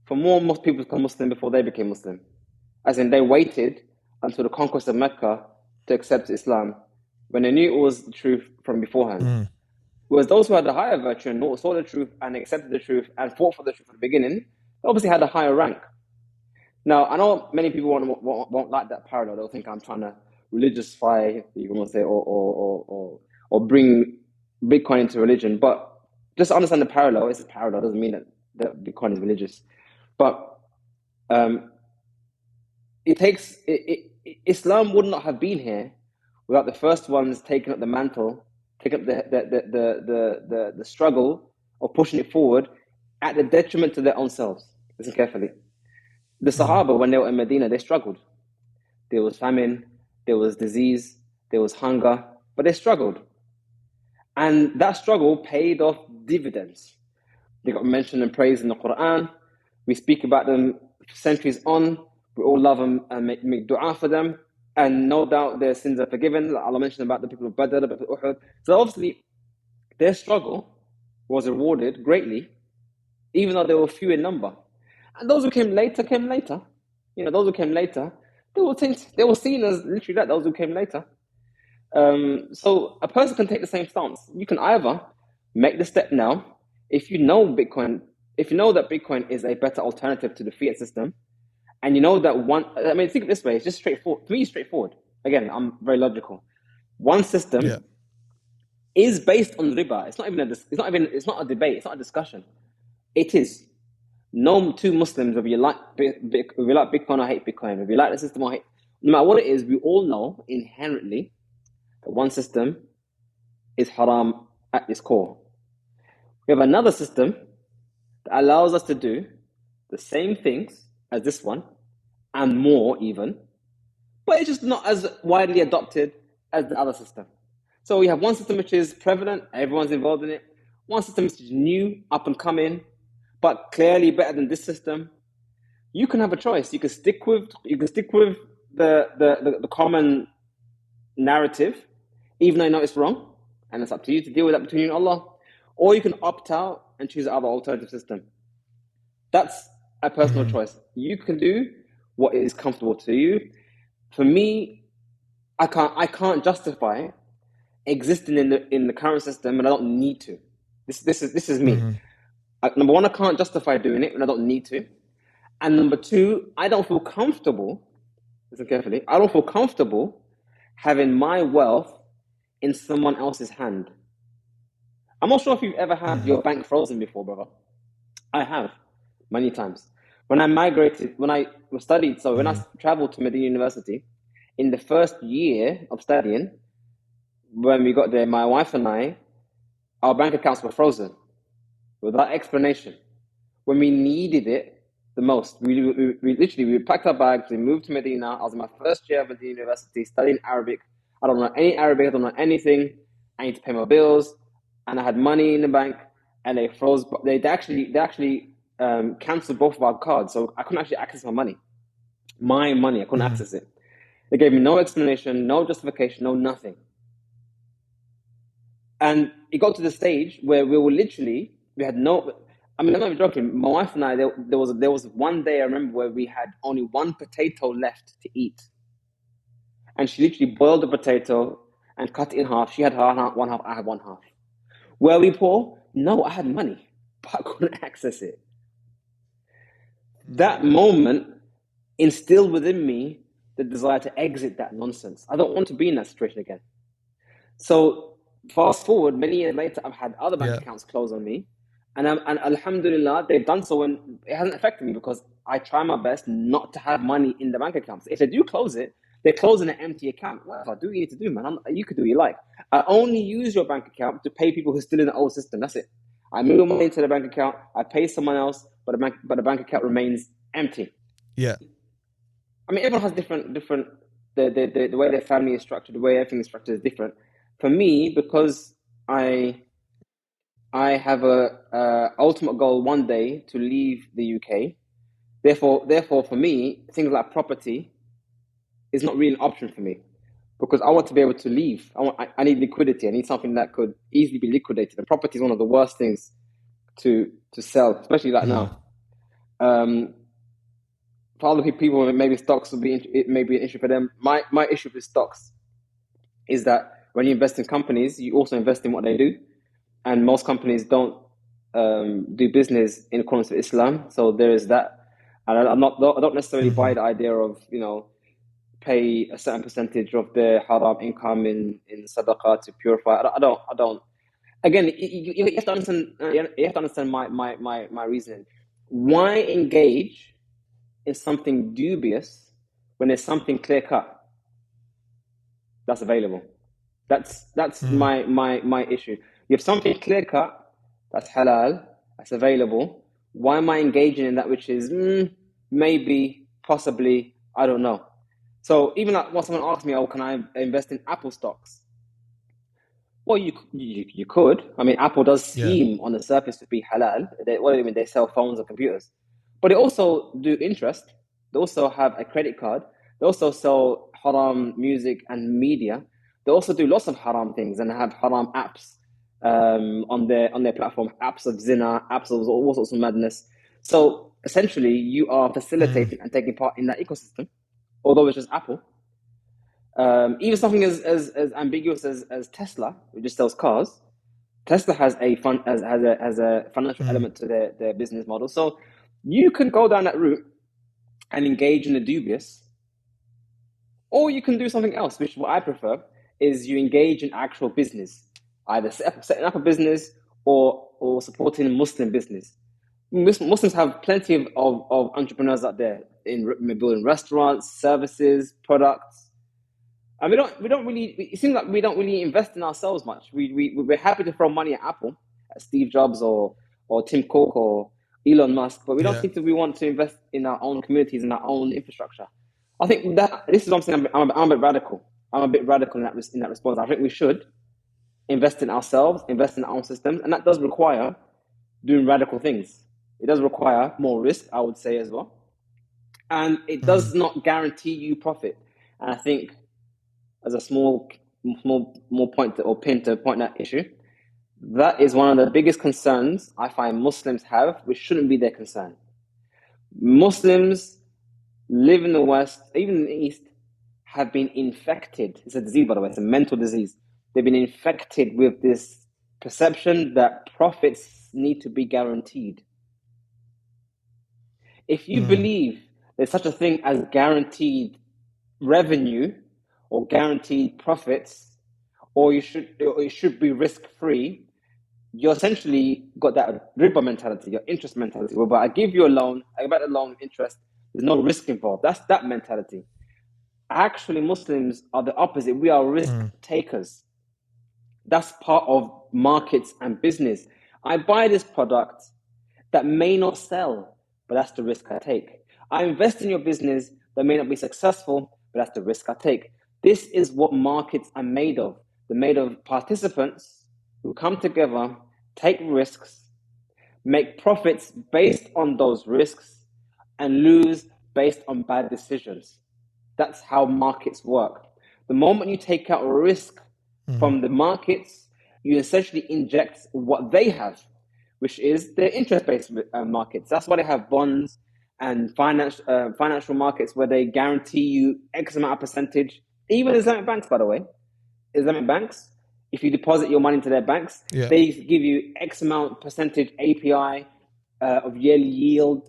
for most people to become Muslim before they became Muslim. As in, they waited until the conquest of Mecca to accept Islam, when they knew it was the truth from beforehand. Whereas those who had the higher virtue and saw the truth and accepted the truth and fought for the truth at the beginning, they obviously had a higher rank. Now, I know many people won't like that parallel. They'll think I'm trying to religiousify, you want to say, or bring Bitcoin into religion. But just understand the parallel. It's a parallel. It doesn't mean that Bitcoin is religious. But Islam would not have been here without the first ones taking up the mantle, taking up the struggle of pushing it forward at the detriment to their own selves. Listen carefully. The Sahaba, when they were in Medina, they struggled. There was famine, there was disease, there was hunger, but they struggled. And that struggle paid off dividends. They got mentioned and praised in the Quran. We speak about them centuries on. We all love them and make dua for them. And no doubt their sins are forgiven. Allah mentioned about the people of Badr, the people of Uhud. So obviously, their struggle was rewarded greatly, even though they were few in number. And those who came later. Those who came later, they were seen as literally that, those who came later. So a person can take the same stance. You can either make the step now, if you know that Bitcoin is a better alternative to the fiat system, and you know that think of it this way, it's just straightforward. To me, it's straightforward. Again, I'm very logical. One system is based on riba. It's not a debate, it's not a discussion. It is. No two Muslims, whether you like Bitcoin or hate Bitcoin, whether you like the system or hate, no matter what it is, we all know inherently that one system is haram at its core. We have another system that allows us to do the same things as this one, and more even, but it's just not as widely adopted as the other system. So we have one system which is prevalent, everyone's involved in it. One system which is new, up and coming, but clearly better than this system. you can have a choice. You can stick with the common narrative, even though you know it's wrong, and it's up to you to deal with that between you and Allah. Or you can opt out and choose another alternative system. That's a personal choice. You can do what is comfortable to you. For me, I can't justify existing in the current system, and I don't need to. This is me. Number one, I can't justify doing it, and I don't need to. And number two, I don't feel comfortable. Listen carefully. I don't feel comfortable having my wealth in someone else's hand. I'm not sure if you've ever had your bank frozen before, brother. I have, many times. When I traveled to Medina University, in the first year of studying, when we got there, my wife and I, our bank accounts were frozen without explanation. When we needed it the most, we packed our bags, we moved to Medina. I was in my first year of Medina University studying Arabic. I don't know any Arabic, I don't know anything. I need to pay my bills, and I had money in the bank, and they froze. They actually cancelled both of our cards, so I couldn't actually access my money. My money, I couldn't access it. They gave me no explanation, no justification, no nothing. And it got to the stage where we had no. I mean, I'm not even joking. My wife and I, there was one day I remember where we had only one potato left to eat, and she literally boiled the potato and cut it in half. She had her one half, I had one half. Were we poor? No, I had money, but I couldn't access it. That moment instilled within me the desire to exit that nonsense. I don't want to be in that situation again. So fast forward, many years later, I've had other bank accounts close on me. And alhamdulillah, they've done so when it hasn't affected me, because I try my best not to have money in the bank accounts. If they do close it, they're closing an empty account. Whatever, do what you need to do, man. You could do what you like. I only use your bank account to pay people who are still in the old system. That's it. I move money into the bank account, I pay someone else, but the bank account remains empty. Yeah. I mean, everyone has different the way their family is structured, the way everything is structured is different. For me, because I have a ultimate goal one day to leave the UK. Therefore, for me, things like property is not really an option for me, because I want to be able to leave. I need liquidity. I need something that could easily be liquidated. And property is one of the worst things to sell, especially right now. For other people, maybe stocks it may be an issue for them. My issue with stocks is that when you invest in companies, you also invest in what they do, and most companies don't do business in accordance with Islam. So there is that, and I don't necessarily buy the idea of pay a certain percentage of their haram income in sadaqah to purify. I don't. Again, you have to understand. You have to understand my reasoning. Why engage in something dubious when there's something clear cut that's available? That's my issue. You have something clear cut that's halal, that's available. Why am I engaging in that which is maybe, possibly, I don't know? So even like when someone asks me, "Oh, can I invest in Apple stocks?" Well, you could. I mean, Apple does seem on the surface to be halal. They sell phones or computers, but they also do interest. They also have a credit card. They also sell haram music and media. They also do lots of haram things and have haram apps on their platform. Apps of zina, apps of all sorts of madness. So essentially, you are facilitating and taking part in that ecosystem, although it's just Apple. Even something as ambiguous as Tesla, which just sells cars. Tesla has a financial element to their business model. So you can go down that route and engage in the dubious, or you can do something else, which what I prefer is you engage in actual business, either setting up a business or supporting Muslim business. Muslims have plenty of entrepreneurs out there in building restaurants, services, products. And we don't really. It seems like we don't really invest in ourselves much. We're happy to throw money at Apple, at Steve Jobs or Tim Cook or Elon Musk, but we don't think that we want to invest in our own communities and our own infrastructure. I think that this is something I'm a bit radical. I'm a bit radical in that response. I think we should invest in ourselves, invest in our own systems, and that does require doing radical things. It does require more risk, I would say, as well. and it does not guarantee you profit. And I think, as a small more point or pin to point that issue, that is one of the biggest concerns I find Muslims have, which shouldn't be their concern. Muslims live in the West, even in the East, have been infected. It's a disease, by the way, it's a mental disease. They've been infected with this perception that profits need to be guaranteed. If you believe there's such a thing as guaranteed revenue or guaranteed profits, or it should be risk-free, you're essentially got that Riba mentality, your interest mentality, whereby I give you a loan, I get the loan interest, there's no risk involved. That's that mentality. Actually, Muslims are the opposite. We are risk takers. That's part of markets and business. I buy this product that may not sell, but that's the risk I take. I invest in your business that may not be successful, but that's the risk I take. This is what markets are made of. They're made of participants who come together, take risks, make profits based on those risks, and lose based on bad decisions. That's how markets work. The moment you take out risk from the markets, you essentially inject what they have, which is the interest-based markets. That's why they have bonds and financial markets where they guarantee you X amount of percentage. Even Islamic banks, by the way, Islamic banks, if you deposit your money into their banks, they give you X amount percentage API of yearly yield.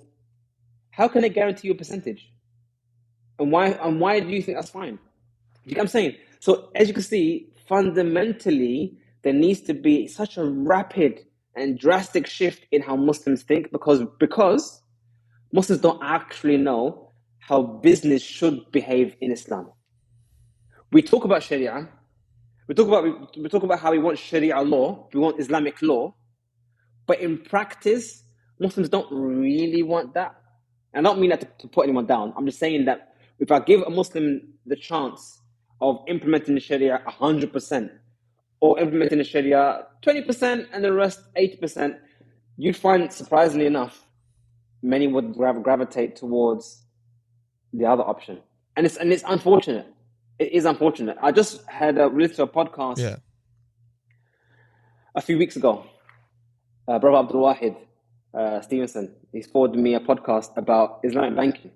How can they guarantee you a percentage? And why do you think that's fine? You get what I'm saying? So as you can see, fundamentally, there needs to be such a rapid and drastic shift in how Muslims think because Muslims don't actually know how business should behave in Islam. We talk about sharia. We talk about how we want sharia law. We want Islamic law. But in practice, Muslims don't really want that. And I don't mean that to put anyone down. I'm just saying that if I give a Muslim the chance of implementing the Sharia 100% or implementing the Sharia 20% and the rest 80%, you'd find, surprisingly enough, many would gravitate towards the other option. And it's unfortunate. It is unfortunate. I just had listened to a podcast a few weeks ago. Brother Abdul Wahid Stevenson, he's forwarded me a podcast about Islamic banking.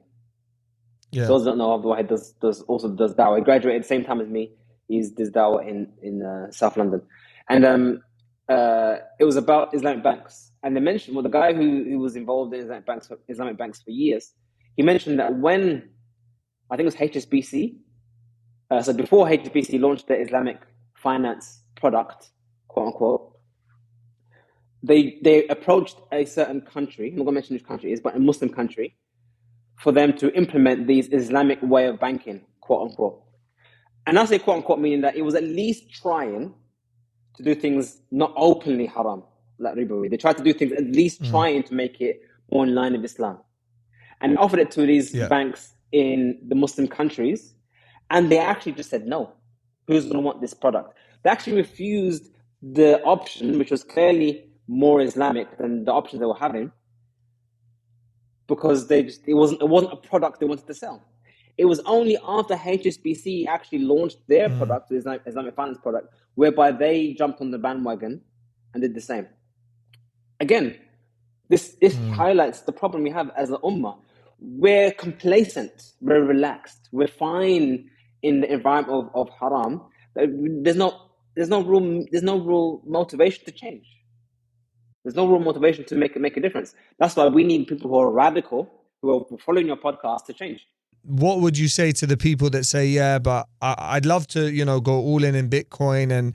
Those that don't know, Abdul Wahid also does dawah. He graduated at the same time as me. He does dawah in South London. And it was about Islamic banks. And they mentioned, the guy who was involved in Islamic banks for years, he mentioned that when, I think it was HSBC, so before HSBC launched their Islamic finance product, quote unquote, they approached a certain country, I'm not going to mention which country it is, but a Muslim country, for them to implement these Islamic way of banking, quote unquote. And I say quote unquote, meaning that it was at least trying to do things not openly haram, like Riba. They tried to do things at least trying to make it more in line with Islam. And offered it to these banks in the Muslim countries, and they actually just said no. Who's going to want this product? They actually refused the option, which was clearly more Islamic than the options they were having, because it wasn't a product they wanted to sell. It was only after HSBC actually launched their product, the Islamic finance product, whereby they jumped on the bandwagon and did the same. Again, this highlights the problem we have as an ummah. We're complacent, we're relaxed, we're fine in the environment of haram. There's no real motivation to change. There's no real motivation to make a difference. That's why we need people who are radical, who are following your podcast, to change. What would you say to the people that say, yeah, but I'd love to, go all in Bitcoin and,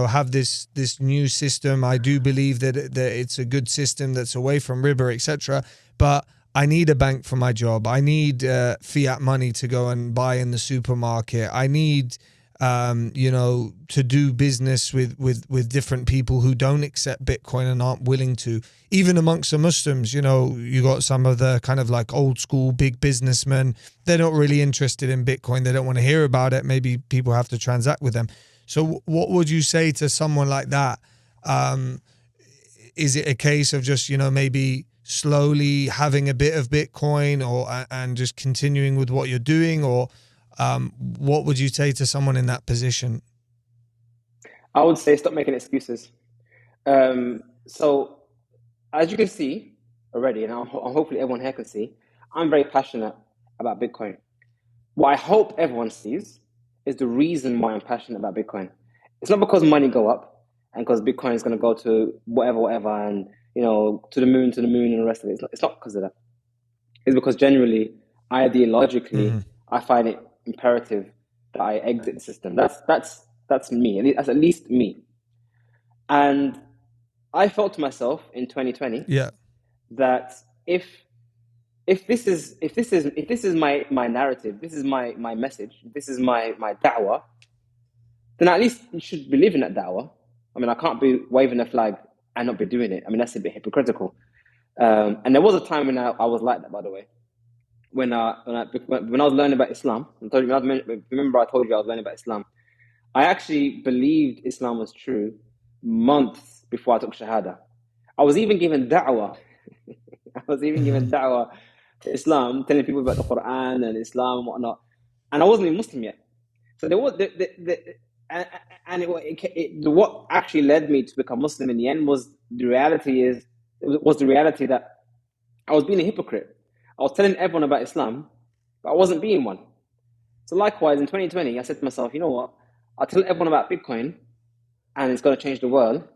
have this new system. I do believe that it's a good system that's away from riba, etc. But I need a bank for my job. I need fiat money to go and buy in the supermarket. I need, to do business with different people who don't accept Bitcoin and aren't willing to. Even amongst the Muslims, you got some of the kind of like old school big businessmen. They're not really interested in Bitcoin. They don't want to hear about it. Maybe people have to transact with them. So what would you say to someone like that? Is it a case of just, maybe slowly having a bit of Bitcoin, or and just continuing with what you're doing, or what would you say to someone in that position? I would say stop making excuses. So, as you can see already, and hopefully everyone here can see, I'm very passionate about Bitcoin. What I hope everyone sees is the reason why I'm passionate about Bitcoin. It's not because money go up and because Bitcoin is going to go to whatever, and to the moon, and the rest of it. It's not because of that. It's because generally, ideologically, I find it imperative that I exit the system. That's me. That's at least me. And I felt to myself in 2020 Yeah. that if this is my narrative, this is my message, this is my da'wah, then at least you should believe in that da'wah. I mean, I can't be waving a flag and not be doing it. I mean, that's a bit hypocritical. And there was a time when I was like that, by the way. When I was learning about Islam, remember I told you I was learning about Islam. I actually believed Islam was true months before I took Shahada. I was even given da'wah. I was even given da'wah to Islam, telling people about the Quran and Islam and whatnot. And I wasn't even Muslim yet. So there was what actually led me to become Muslim in the end was the reality that I was being a hypocrite. I was telling everyone about Islam, but I wasn't being one. So likewise, in 2020, I said to myself, you know what? I'll tell everyone about Bitcoin and it's going to change the world.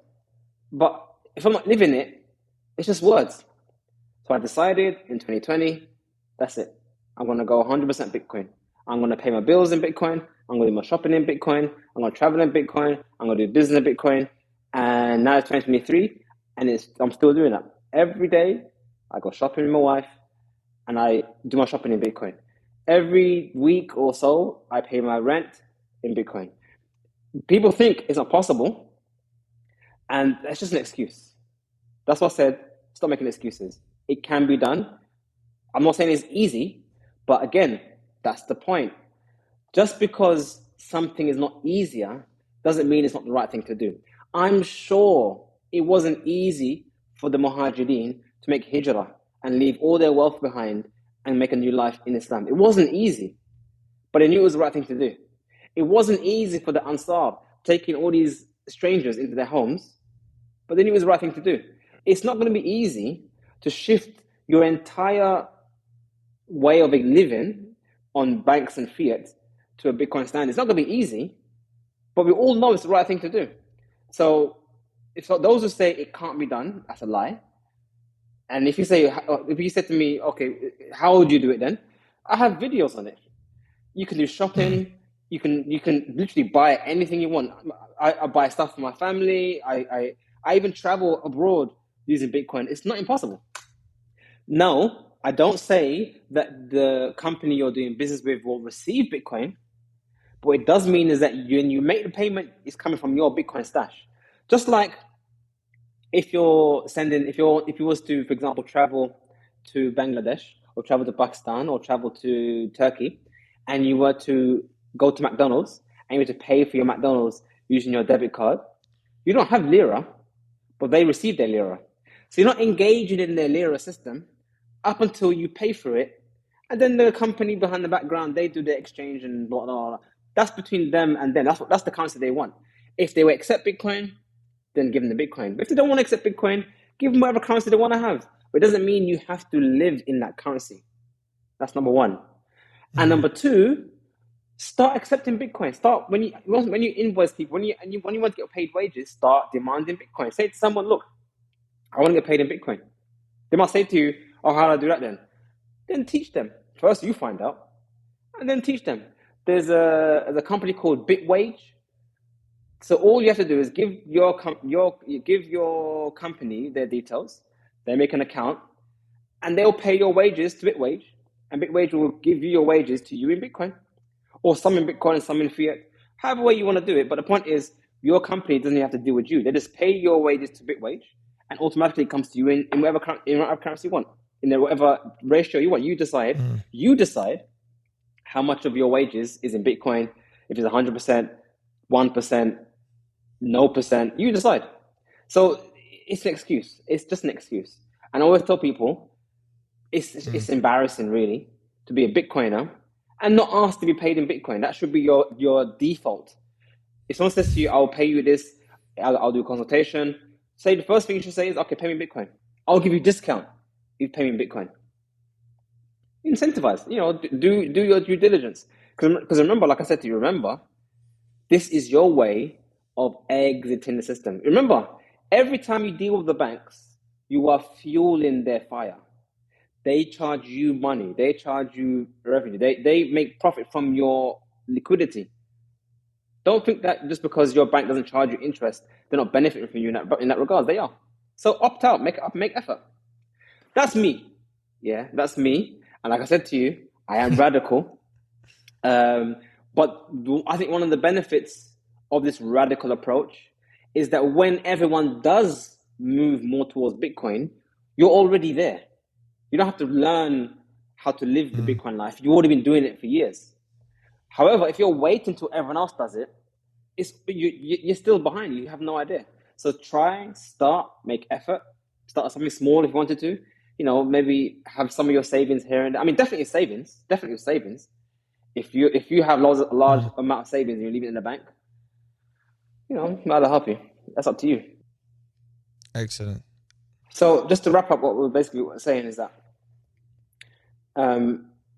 But if I'm not living it, it's just words. So I decided in 2020, that's it. I'm going to go 100% Bitcoin. I'm going to pay my bills in Bitcoin. I'm going to do my shopping in Bitcoin. I'm going to travel in Bitcoin. I'm going to do business in Bitcoin. And now it's 2023, and I'm still doing that. Every day, I go shopping with my wife, and I do my shopping in Bitcoin. Every week or so, I pay my rent in Bitcoin. People think it's not possible, and that's just an excuse. That's what I said. Stop making excuses. It can be done. I'm not saying it's easy, but again, that's the point. Just because something is not easier doesn't mean it's not the right thing to do. I'm sure it wasn't easy for the Muhajirin to make hijrah and leave all their wealth behind and make a new life in Islam. It wasn't easy, but they knew it was the right thing to do. It wasn't easy for the Ansar taking all these strangers into their homes, but they knew it was the right thing to do. It's not going to be easy to shift your entire way of living on banks and fiat to a Bitcoin standard. It's not going to be easy, but we all know it's the right thing to do. So those who say it can't be done, that's a lie. And if you said to me, okay, how would you do it then? I have videos on it. You can do shopping. You can literally buy anything you want. I buy stuff for my family. I even travel abroad using Bitcoin. It's not impossible. No, I don't say that the company you're doing business with will receive Bitcoin. But what it does mean is that when you make the payment, it's coming from your Bitcoin stash. Just like if you was to, for example, travel to Bangladesh or travel to Pakistan or travel to Turkey, and you were to go to McDonald's and you were to pay for your McDonald's using your debit card, you don't have lira, but they receive their lira. So you're not engaging in their lira system up until you pay for it, and then the company behind the background, they do the exchange and blah, blah, blah. That's between them and them. That's the currency they want. If they will accept Bitcoin, then give them the Bitcoin. But if they don't want to accept Bitcoin, give them whatever currency they want to have. But it doesn't mean you have to live in that currency. That's number one. And number two, start accepting Bitcoin. Start when you invoice people, when you want to get paid wages, start demanding Bitcoin. Say to someone, look, I want to get paid in Bitcoin. They might say to you, oh, how do I do that then? Then teach them. First, you find out, and then teach them. There's a company called Bitwage. So all you have to do is give your company their details. They make an account, and they'll pay your wages to Bitwage, and Bitwage will give you your wages to you in Bitcoin, or some in Bitcoin and some in fiat. However way you want to do it. But the point is, your company doesn't have to deal with you. They just pay your wages to Bitwage, and automatically it comes to you in whatever currency you want, in whatever ratio you want. You decide. You decide how much of your wages is in Bitcoin. If it's 100%, 1%, no percent, you decide. So it's an excuse. It's just an excuse. And I always tell people, it's embarrassing really to be a Bitcoiner and not ask to be paid in Bitcoin. That should be your default. If someone says to you, I'll pay you this, I'll do a consultation, say the first thing you should say is, okay, pay me in Bitcoin. I'll give you a discount if you pay me in Bitcoin. Incentivize, do your due diligence. Because remember, like I said to you, this is your way of exiting the system. Remember, every time you deal with the banks, you are fueling their fire. They charge you money. They charge you revenue. They make profit from your liquidity. Don't think that just because your bank doesn't charge you interest, they're not benefiting from you in that regard. They are. So opt out, make effort. That's me. Yeah, that's me. And like I said to you, I am radical. But I think one of the benefits of this radical approach is that when everyone does move more towards Bitcoin, you're already there. You don't have to learn how to live the Bitcoin life. You've already been doing it for years. However, if you're waiting until everyone else does it, you're still behind. You have no idea. So try, start, make effort. Start something small if you wanted to. Maybe have some of your savings here and there. I mean, definitely savings. If you have a large amount of savings and you leave it in the bank, that'll help you. That's up to you. Excellent. So just to wrap up, what we're basically saying is that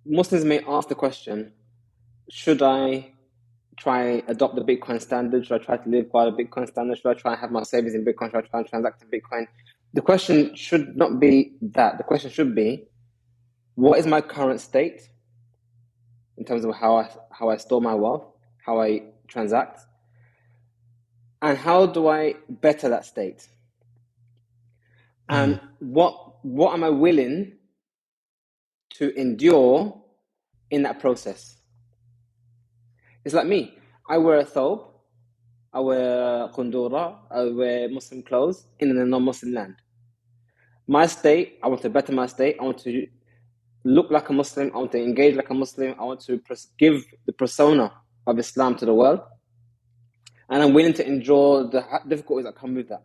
Muslims may ask the question, should I try adopt the Bitcoin standard? Should I try to live by the Bitcoin standard? Should I try and have my savings in Bitcoin? Should I try and transact in Bitcoin? The question should not be that. The question should be, what is my current state in terms of how I store my wealth, how I transact, and how do I better that state? And what am I willing to endure in that process? It's like me. I wear a thobe, I wear kundura, I wear Muslim clothes in a non-Muslim land. My state, I want to better my state. I want to look like a Muslim. I want to engage like a Muslim. I want to give the persona of Islam to the world. And I'm willing to endure the difficulties that come with that.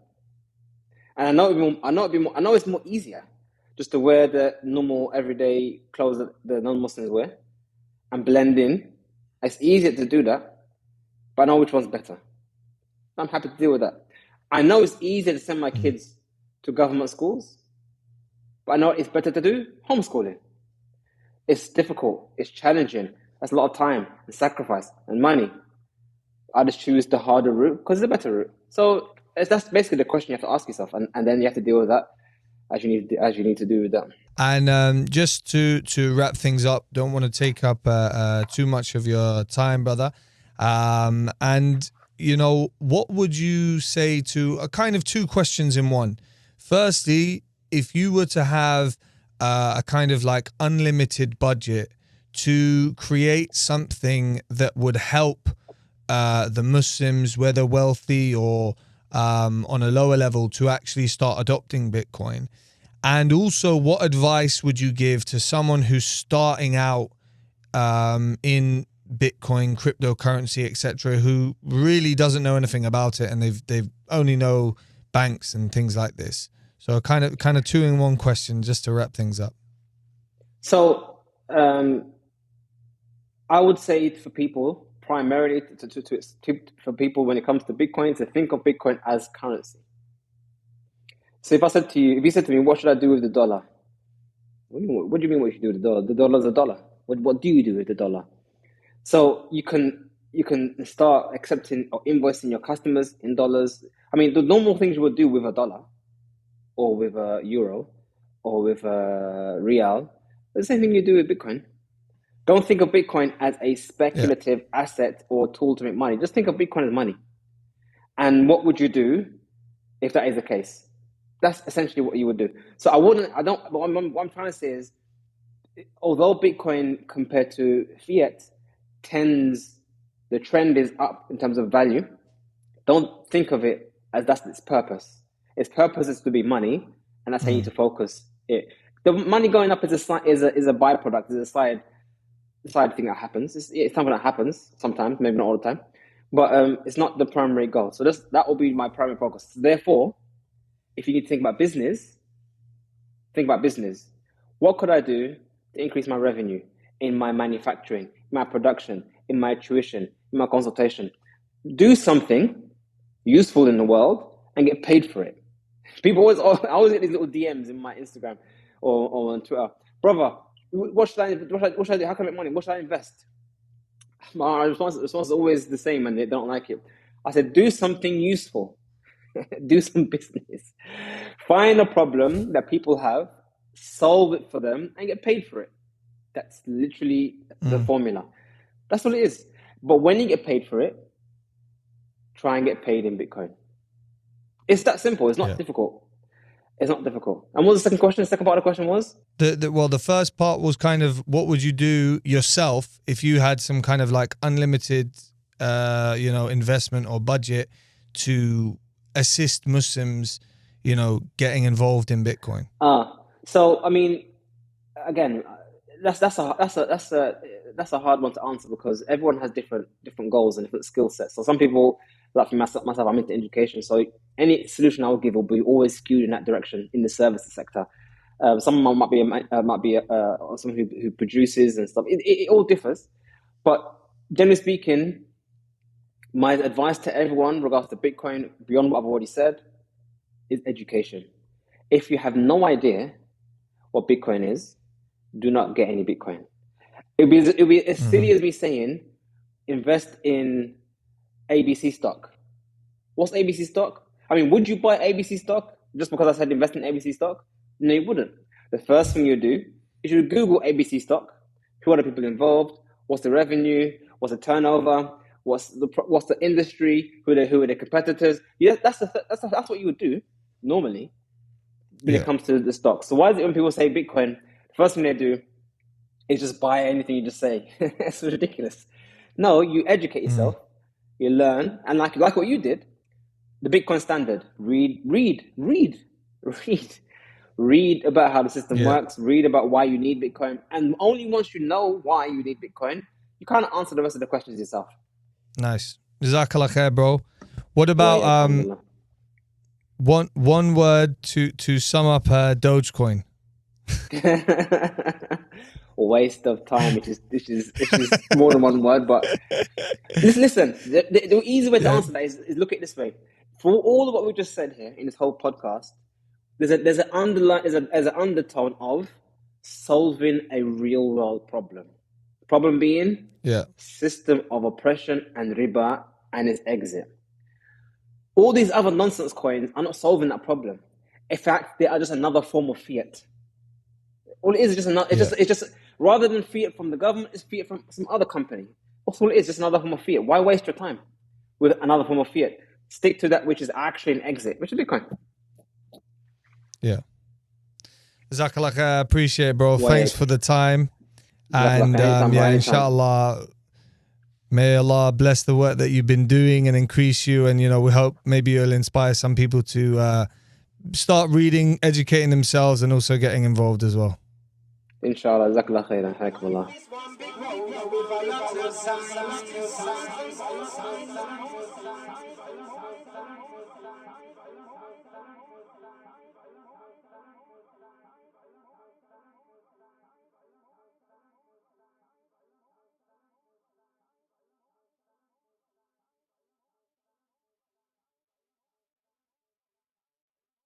And I know it's more easier just to wear the normal everyday clothes that the non-Muslims wear and blend in. It's easier to do that, but I know which one's better. I'm happy to deal with that. I know it's easier to send my kids to government schools, but I know it's better to do homeschooling. It's difficult, it's challenging, that's a lot of time and sacrifice and money. I just choose the harder route because it's a better route. So that's basically the question you have to ask yourself, and then you have to deal with that as you need to do with that. And just to wrap things up, don't want to take up too much of your time, brother. And what would you say to a kind of two questions in one? Firstly, if you were to have a kind of like unlimited budget to create something that would help the Muslims, whether wealthy or on a lower level, to actually start adopting Bitcoin? And also, what advice would you give to someone who's starting out in Bitcoin, cryptocurrency, etc., who really doesn't know anything about it and they've only know banks and things like this? So kind of 2-in-1 question just to wrap things up. So I would say for people, primarily for people when it comes to Bitcoin, to think of Bitcoin as currency. So if you said to me, what should I do with the dollar? What do you mean what you should do with the dollar? The dollar's a dollar. What do you do with the dollar? So you can start accepting or invoicing your customers in dollars. I mean, the normal things you would do with a dollar or with a euro or with a real, the same thing you do with Bitcoin. Don't think of Bitcoin as a speculative asset or tool to make money. Just think of Bitcoin as money. And what would you do if that is the case? That's essentially what you would do. So what I'm trying to say is, although Bitcoin compared to fiat the trend is up in terms of value, don't think of it as that's its purpose. Its purpose is to be money, and that's how you need to focus it. The money going up is a byproduct, is a side thing that happens. It's something that happens sometimes, maybe not all the time, but it's not the primary goal. So that will be my primary focus. Therefore, if you need to think about business, think about business. What could I do to increase my revenue in my manufacturing, in my production, in my tuition, in my consultation? Do something useful in the world and get paid for it. People I always get these little DMs in my Instagram or on Twitter. Brother, what should I do? How can I make money? What should I invest? My response is always the same, and they don't like it. I said, do something useful. Do some business. Find a problem that people have, solve it for them, and get paid for it. That's literally the formula. That's what it is. But when you get paid for it, try and get paid in Bitcoin. It's that simple. It's not difficult. It's not difficult. And what was the second question? The second part of the question was? Well, the first part was kind of what would you do yourself if you had some kind of like unlimited, investment or budget to assist Muslims, getting involved in Bitcoin? So I mean, again, that's a hard one to answer because everyone has different goals and different skill sets. So some people, like for myself, I'm into education. So any solution I will give will be always skewed in that direction in the services sector. Someone might be someone who produces and stuff. It all differs, but generally speaking, my advice to everyone, regardless to Bitcoin, beyond what I've already said, is education. If you have no idea what Bitcoin is, do not get any Bitcoin. It'll be as silly as me saying, invest in ABC stock. What's ABC stock? I mean, would you buy ABC stock just because I said invest in ABC stock? No, you wouldn't. The first thing you do is you Google ABC stock. Who are the people involved? What's the revenue? What's the turnover? What's the industry? Who are the competitors? Yeah, that's what you would do normally when it comes to the stock. So why is it when people say Bitcoin, the first thing they do is just buy anything you just say? It's ridiculous. No, you educate yourself, you learn, and like what you did, the Bitcoin standard. Read about how the system works. Read about why you need Bitcoin, and only once you know why you need Bitcoin, you can't answer the rest of the questions yourself. Nice. Jazakallah khair, bro. What about one word to sum up Dogecoin? Waste of time, which is more than one word, but listen. The easy way to answer that is look at it this way. For all of what we just said here in this whole podcast, there's an undertone of solving a real world problem. Problem being system of oppression and riba and its exit. All these other nonsense coins are not solving that problem. In fact, they are just another form of fiat. All it is just another. It's just rather than fiat from the government, it's fiat from some other company. That's all it is, just another form of fiat. Why waste your time with another form of fiat? Stick to that which is actually an exit, which is Bitcoin. Yeah. Jazakallah khair, appreciate it, bro. Thanks for the time. And inshallah, may Allah bless the work that you've been doing and increase you. And, we hope maybe you'll inspire some people to start reading, educating themselves, and also getting involved as well. Inshallah. Jazakallah khairan. Hayakumullah.